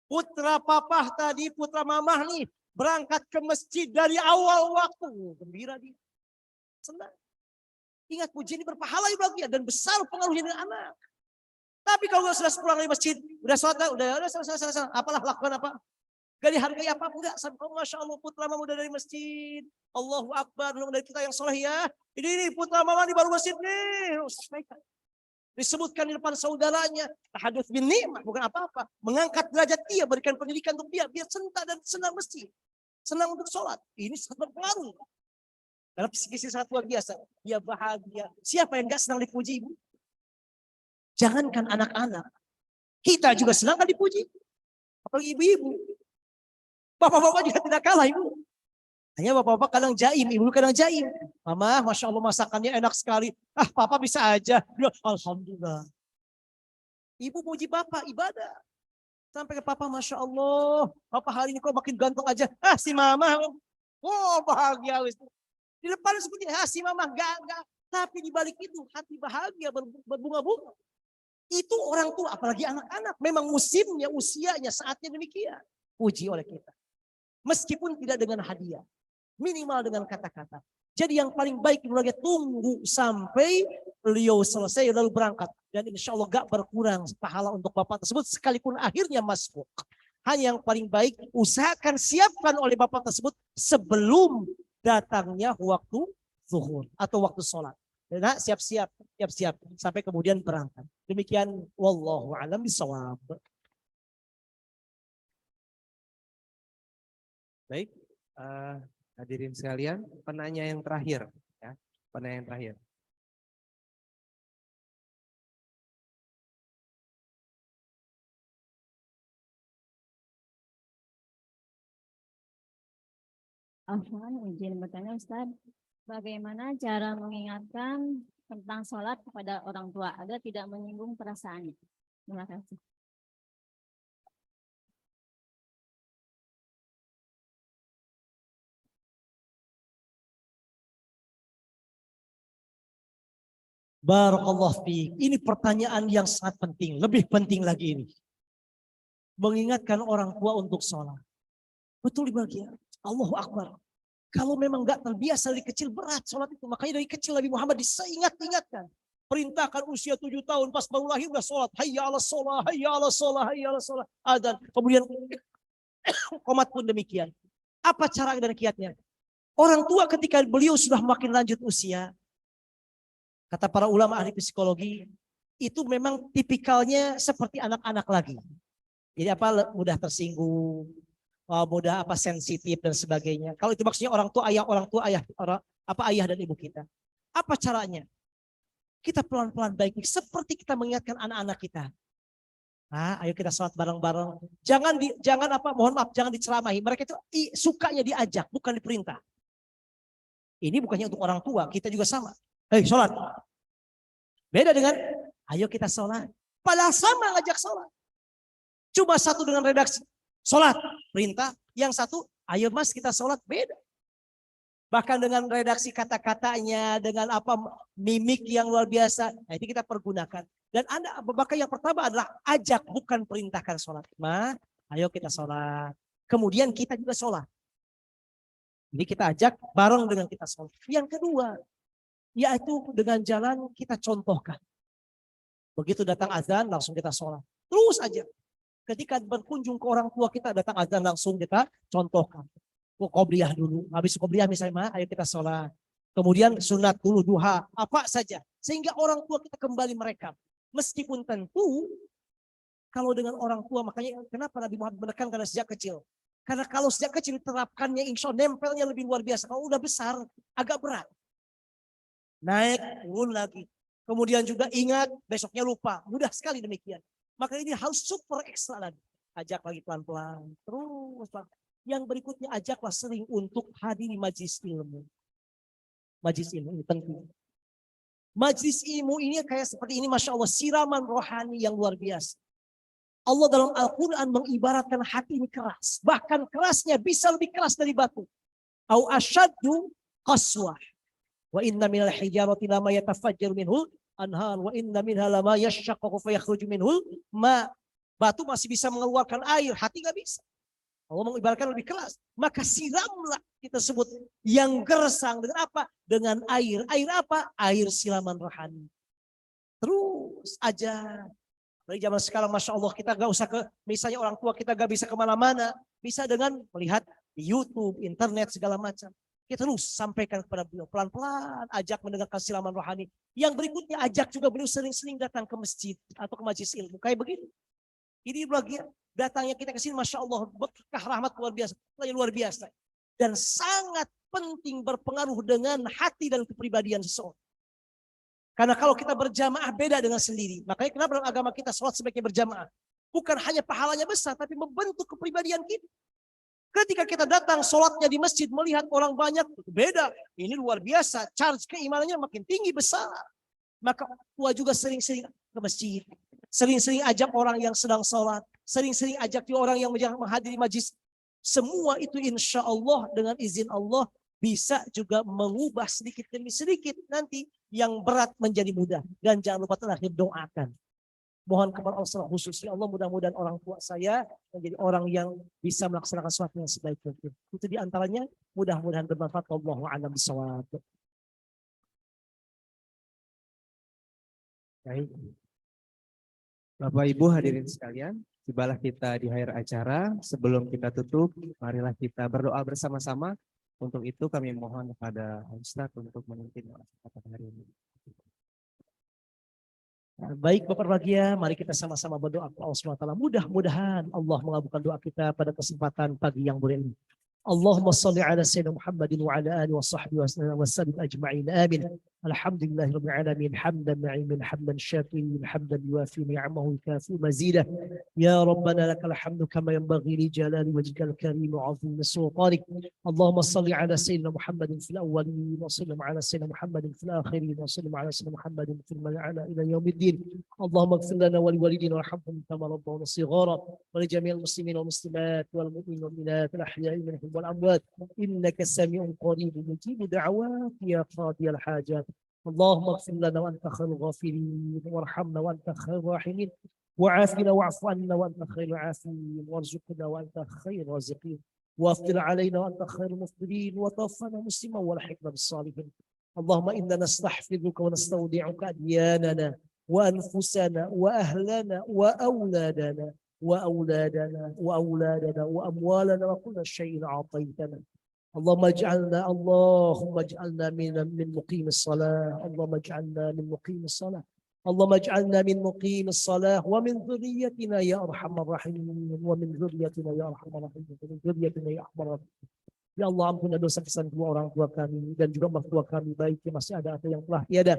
Putra papah tadi, putra mamah nih. Berangkat ke masjid dari awal waktu. Gembira dia. Senang. Ingat pujian ini berpahala bagian dan besar pengaruhnya dengan anak. Tapi kalau sudah pulang dari masjid, udah sholat, udah selesai. Apalah lakukan apa? Gak dihargai apa enggak? Masya Allah putra mama udah dari masjid. Allahu Akbar, belum dari kita yang soleh ya. Ini putra mama di baru masjid nih. Disebutkan di depan saudaranya. Tahadus bin ni'mah, bukan apa-apa. Mengangkat derajat dia, berikan pendidikan untuk dia. Biar senang dan senang masjid. Senang untuk sholat. Ini sangat berpengaruh. Dalam psikis sangat luar biasa. Dia bahagia. Siapa yang gak senang dipuji ibu? Jangankan anak-anak. Kita juga senang kan dipuji. Apalagi ibu-ibu. Bapak-bapak juga tidak kalah ibu. Hanya bapak-bapak kadang jaim, ibu kadang jaim. Mama, Masya Allah masakannya enak sekali. Ah, papa bisa aja. Alhamdulillah. Ibu puji bapak, ibadah. Sampai ke papa, Masya Allah. Papa hari ini kok makin ganteng aja. Ah, si mama. Oh, bahagia. Di depan seperti, ah, si mama. Enggak. Tapi di balik itu, hati bahagia berbunga-bunga. Itu orang tua, apalagi anak-anak. Memang musimnya, usianya, saatnya demikian. Puji oleh kita. Meskipun tidak dengan hadiah. Minimal dengan kata-kata. Jadi yang paling baik lagi tunggu sampai beliau selesai lalu berangkat. Dan insya Allah gak berkurang pahala untuk bapak tersebut sekalipun akhirnya masuk. Hanya yang paling baik usahakan siapkan oleh bapak tersebut sebelum datangnya waktu zuhur atau waktu sholat. Nah, siap-siap sampai kemudian berangkat. Demikian wallahu a'lam bishawab. Baik, hadirin sekalian, penanya yang terakhir, ya, penanya yang terakhir. Afwan, izin bertanya Ustaz, bagaimana cara mengingatkan tentang sholat kepada orang tua agar tidak menyinggung perasaannya? Terima kasih. Barakallahu fiik. Ini pertanyaan yang sangat penting. Lebih penting lagi ini. Mengingatkan orang tua untuk sholat. Betul bagian. Allahu Akbar. Kalau memang gak terbiasa dari kecil berat sholat itu. Makanya dari kecil Nabi Muhammad diingatkan. Perintahkan usia 7 tahun pas baru lahir udah sholat. Hayya ala sholat, hayya ala sholat, hayya ala sholat. Adzan. Kemudian qomat pun demikian. Apa cara dan kiatnya? Orang tua ketika beliau sudah makin lanjut usia. Kata para ulama ahli psikologi, itu memang tipikalnya seperti anak-anak lagi. Jadi apa mudah tersinggung, mudah apa sensitif dan sebagainya. Kalau itu maksudnya orang tua ayah, ayah dan ibu kita. Apa caranya? Kita pelan-pelan baik seperti kita mengingatkan anak-anak kita. Nah, ayo kita sholat bareng-bareng. Mohon maaf, jangan diceramahi. Mereka itu sukanya diajak, bukan diperintah. Ini bukannya untuk orang tua, kita juga sama. Hei, sholat. Beda dengan, ayo kita sholat. Padahal sama ngajak sholat. Cuma satu dengan redaksi. Sholat, perintah. Yang satu, ayo mas kita sholat. Beda. Bahkan dengan redaksi kata-katanya, dengan mimik yang luar biasa. Nah, itu kita pergunakan. Dan bahkan yang pertama adalah ajak, bukan perintahkan sholat. Ma, ayo kita sholat. Kemudian kita juga sholat. Jadi kita ajak bareng dengan kita sholat. Yang kedua, yaitu dengan jalan kita contohkan. Begitu datang azan langsung kita sholat. Terus aja. Ketika berkunjung ke orang tua kita datang azan langsung kita contohkan. Qobliyah dulu. Habis qobliyah misalnya, ayo kita sholat. Kemudian sunat dulu, duha. Apa saja. Sehingga orang tua kita kembali merekam. Meskipun tentu kalau dengan orang tua, makanya kenapa Nabi Muhammad menekankan sejak kecil. Karena kalau sejak kecil diterapkannya insya Allah nempelnya lebih luar biasa. Kalau udah besar agak berat. Naik, turun lagi. Kemudian juga ingat, besoknya lupa. Mudah sekali demikian. Maka ini harus super ekstra lagi. Ajak lagi pelan-pelan. Terus. Yang berikutnya ajaklah sering untuk hadiri majlis ilmu. Majlis ilmu ini penting. Majlis ilmu ini kayak seperti ini, Masya Allah. Siraman rohani yang luar biasa. Allah dalam Al-Quran mengibaratkan hati ini keras. Bahkan kerasnya bisa lebih keras dari batu. Au asyaddu qaswah. Wa inna minal hijarati lama yatafajjaru minhul anhar wa inna minha lama yashaqqaqu fayakhruju minhul ma. Batu masih bisa mengeluarkan air, hati enggak bisa. Allah mengibaratkan lebih keras. Maka siramlah kita sebut yang gersang dengan apa? Dengan air. Air apa? Air siraman rohani. Terus aja. Dari zaman sekarang Masya Allah kita gak usah misalnya orang tua kita gak bisa kemana-mana. Bisa dengan melihat di YouTube, internet segala macam. Kita terus sampaikan kepada beliau. Pelan-pelan ajak mendengarkan siraman rohani. Yang berikutnya ajak juga beliau sering-sering datang ke masjid atau ke majelis ilmu. Kayak begitu. Ini bagian datangnya kita ke sini Masya Allah. Berkah rahmat luar biasa. Luar biasa. dan sangat penting berpengaruh dengan hati dan kepribadian seseorang. Karena kalau kita berjamaah beda dengan sendiri. Makanya kenapa dalam agama kita sholat sebaiknya berjamaah. Bukan hanya pahalanya besar, tapi membentuk kepribadian kita. Ketika kita datang sholatnya di masjid, melihat orang banyak, beda. Ini luar biasa, charge keimanannya makin tinggi, besar. Maka tua juga sering-sering ke masjid. Sering-sering ajak orang yang sedang sholat. Sering-sering ajak orang yang menghadiri majlis. Semua itu insya Allah dengan izin Allah bisa juga mengubah sedikit demi sedikit nanti yang berat menjadi mudah. Dan jangan lupa terakhir doakan. Mohon kepada Allah khusus, ya Allah mudah-mudahan orang tua saya menjadi orang yang bisa melaksanakan sesuatu yang sebaik mungkin. Itu diantaranya mudah-mudahan bermanfaat. Wallahu a'lam bishawab. Baik. Bapak Ibu hadirin sekalian, tibalah kita di akhir acara. Sebelum kita tutup, marilah kita berdoa bersama-sama. Untuk itu kami mohon kepada Ustadz untuk memimpin kata hari ini. Baik Bapak Bahagia, mari kita sama-sama berdoa kepada Allah SWT. Mudah-mudahan Allah mengabulkan doa kita pada kesempatan pagi yang mulia ini. Allahumma salli ala sayyidina Muhammadin wa ala alihi wa sahbihi wa sallim ajma'in. Amin. Alhamdulillahirabbil alamin, hamdan na'iman, hamdan syakirin, hamdan yuafi ni'amahu yukafi mazidah. Ya Rabbana lakal hamdu kama yanbaghi li jalali wajhikal karim wa 'azimi sultanik. Allahumma salli ala sayyidina Muhammadin fil awwalin wa sallim ala sayyidina Muhammadin fil akhirin wa sallim ala sayyidina Muhammadin fil mala'ala ila yaumiddin. Allahumma ighfir lana wa liwalidina warhamhum kama rabbawna shighara wa li jami'il muslimin wal muslimat wal mu'minin wal mu'minat al ahya'i minhum wal amwat innaka sami'un qaribun mujibu da'awat ya qadiyal hajat. اللهم اغفر لنا وانت خير الغافرين وارحمنا وانت خير الراحمين وعافنا واعف عنا وانت خير العافين وارزقنا وانت خير الرازقين وافضل علينا وانت خير المفضلين وتوفنا مسلما والحقنا بالصالحين. اللهم انا نستحفظك ونستودعك ادياننا وانفسنا واهلنا واولادنا واموالنا وكل شيء اعطيتنا. اللهم اجعلنا من مقيم الصلاة. اللهم اجعلنا من مقيم الصلاة. اللهم اجعلنا من مقيم الصلاة ومن ذريتنا يا أرحم الراحمين ومن ذريتنا يا أرحم الراحمين ومن ذريتنا يا أرحم الراحمين. Ya Allah, ampuni dosa kesalahan kedua orang tua kami dan juga mertua kami, baik yang masih ada atau yang telah tiada.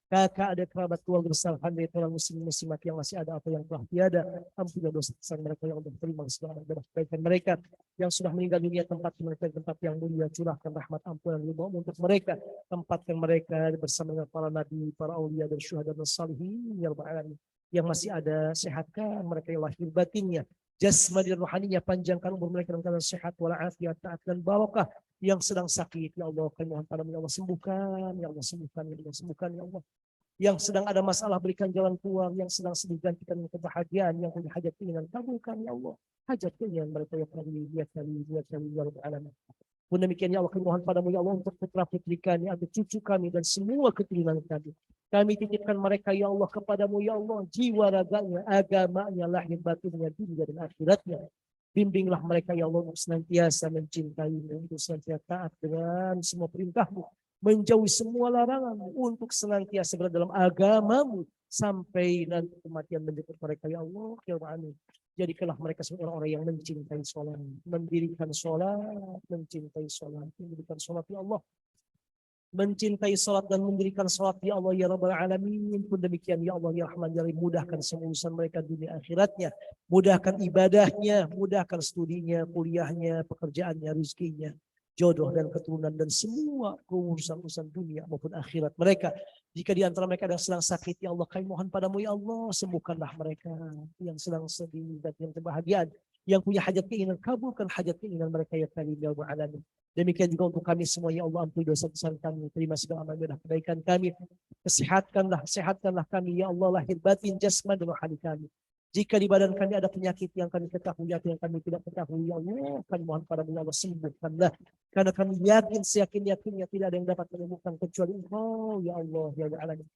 Kakak ada kerabat keluarga besar hamba orang muslimat yang masih ada atau yang telah tiada. Ampuni dosa kesalahan mereka yang Allah terima segala kebaikan mereka yang sudah meninggal dunia, tempat mereka tempat yang mulia, curahkan rahmat ampunan ridha untuk mereka, tempatkan mereka bersama dengan para nabi, para aulia dan syuhada dan salihin ya rabbal alamin. Yang masih ada, sehatkan mereka yang lahir batinnya, jasmani dan rohaninya, panjangkan umur mereka dalam keadaan sehat walafiat, taat dan barokah. Yang sedang sakit ya Allah, kami mohon padamu ya Allah, sembuhkan ya Allah, sembuhkan ya Allah, sembuhkan ya Allah. Yang sedang ada masalah berikan jalan keluar, yang sedang sedih gantikan dengan kebahagiaan, yang punya hajat keinginan kabulkan ya Allah, hajat keinginan mereka ya kali ya rabbal alamin. Pun demikian ya Allah, kami mohon padamu ya Allah untuk putra putri kami, adik cucu kami dan semua keturunan kami. Kami titipkan mereka ya Allah kepadamu ya Allah, jiwa raganya, agamanya, lahir batinnya, dunia dan akhiratnya. Bimbinglah mereka ya Allah untuk senantiasa mencintaimu, untuk senantiasa taat dengan semua perintahmu, menjauhi semua laranganmu, untuk senantiasa berada dalam agamamu sampai nanti kematian menjemput mereka ya Allah ya Rabbal. Jadikanlah mereka semua orang-orang yang mencintai sholat, mendirikan sholat, mencintai sholat, mendirikan sholat ya Allah, mencintai sholat dan mendirikan sholat ya Allah ya Rabbal Alamin. Pun demikian ya Allah ya Rahman ya Rahim, mudahkan semua urusan mereka dunia akhiratnya, mudahkan ibadahnya, mudahkan studinya, kuliahnya, pekerjaannya, rezekinya, jodoh dan keturunan dan semua urusan-urusan dunia maupun akhirat mereka. Jika di antara mereka ada yang sedang sakit ya Allah, kami mohon padamu ya Allah, sembuhkanlah mereka. Yang sedang sedih dan yang kebahagiaan, yang punya hajat keinginan, kabulkan hajat keinginan mereka ya Karim ya Rabbal Alamin. Demikian juga untuk kami semua ya Allah, ampuni dosa-dosa kami, terima segala amal dan kebaikan kami, sehatkanlah kami ya Allah, lahir batin, jasmani dan rohani kami. Jika di badan kami ada penyakit yang kami ketahui atau yang kami tidak ketahui ya Allah, kami mohon padamu ya Allah, sembuhkanlah. Karena kami yakin, seyakin-yakinnya tidak ada yang dapat menyembuhkan kecuali Engkau ya Allah ya Rabbal Alamin.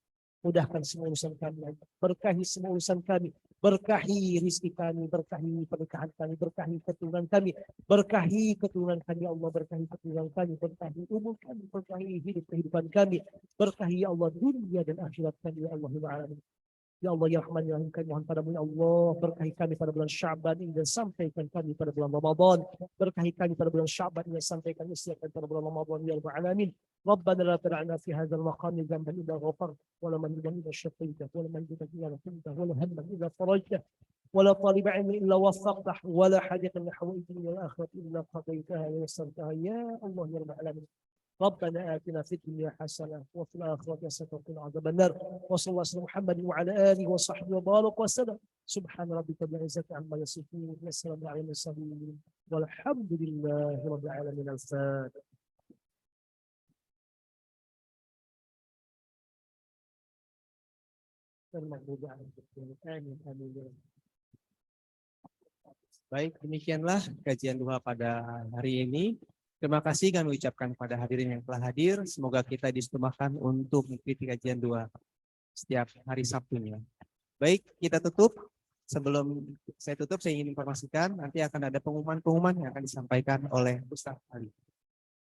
Mudahkan semua urusan kami, berkahi semua urusan kami, berkahi rizki kami, berkahi pernikahan kami, berkahi keturunan kami, berkahi keturunan kami ya Allah, berkahi keturunan kami, berkahi umur kami, berkahi hidup kehidupan kami, berkahi ya Allah dunia dan akhirat kami ya Allah ya Rabbal Alamin. Ya Allah, ya Rahman, ya Rahim, kami mohon padamu ya Allah, berkahi kami pada bulan Sya'ban ini dan sampaikan kami pada bulan Ramadan. Berkahi kami pada bulan Sya'ban ini dan sampaikan usia kami pada bulan Ramadan ya Rabbal Alamin. ربنا لا تدعنا في هذا المقام ذنبا الا غفرت ولا مندوبا الا شفيته ولا مندوبا الا رحمته ولا هما الا فرجته ولا طالب علم الا وفقته ولا حاجه من حوائج الدنيا والاخره الا قضيتها ويسرتها يا الله يا رب العالمين. ربنا آتنا في الدنيا حسنة وفي الآخرة حسنة وقنا عذاب النار وصلى الله على محمد وعلى آله وصحبه وبارك وسلم سبحان ربك رب العزة عما يصفون والسلام على المرسلين والحمد لله رب العالمين. الفاتحة. المغضوب عليهم آمين آمين. Baik, demikianlah kajian duha pada hari ini. Terima kasih kami ucapkan kepada hadirin yang telah hadir. Semoga kita disempurnakan untuk mengikuti kajian duha setiap hari Sabtunya. Baik, kita tutup. Sebelum saya tutup, saya ingin informasikan nanti akan ada pengumuman-pengumuman yang akan disampaikan oleh Ustaz Ali.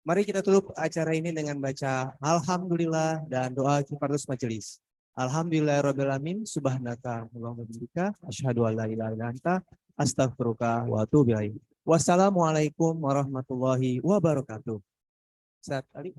Mari kita tutup acara ini dengan baca Alhamdulillah dan doa kifaratus majelis. Alhamdulillahirabbil alamin, subhanaka Allahumma wa bihamdika, asyhadu an la ilaha illa anta, astaghfiruka wa atubu ilaik. Wassalamualaikum warahmatullahi wabarakatuh. Ustaz Ali.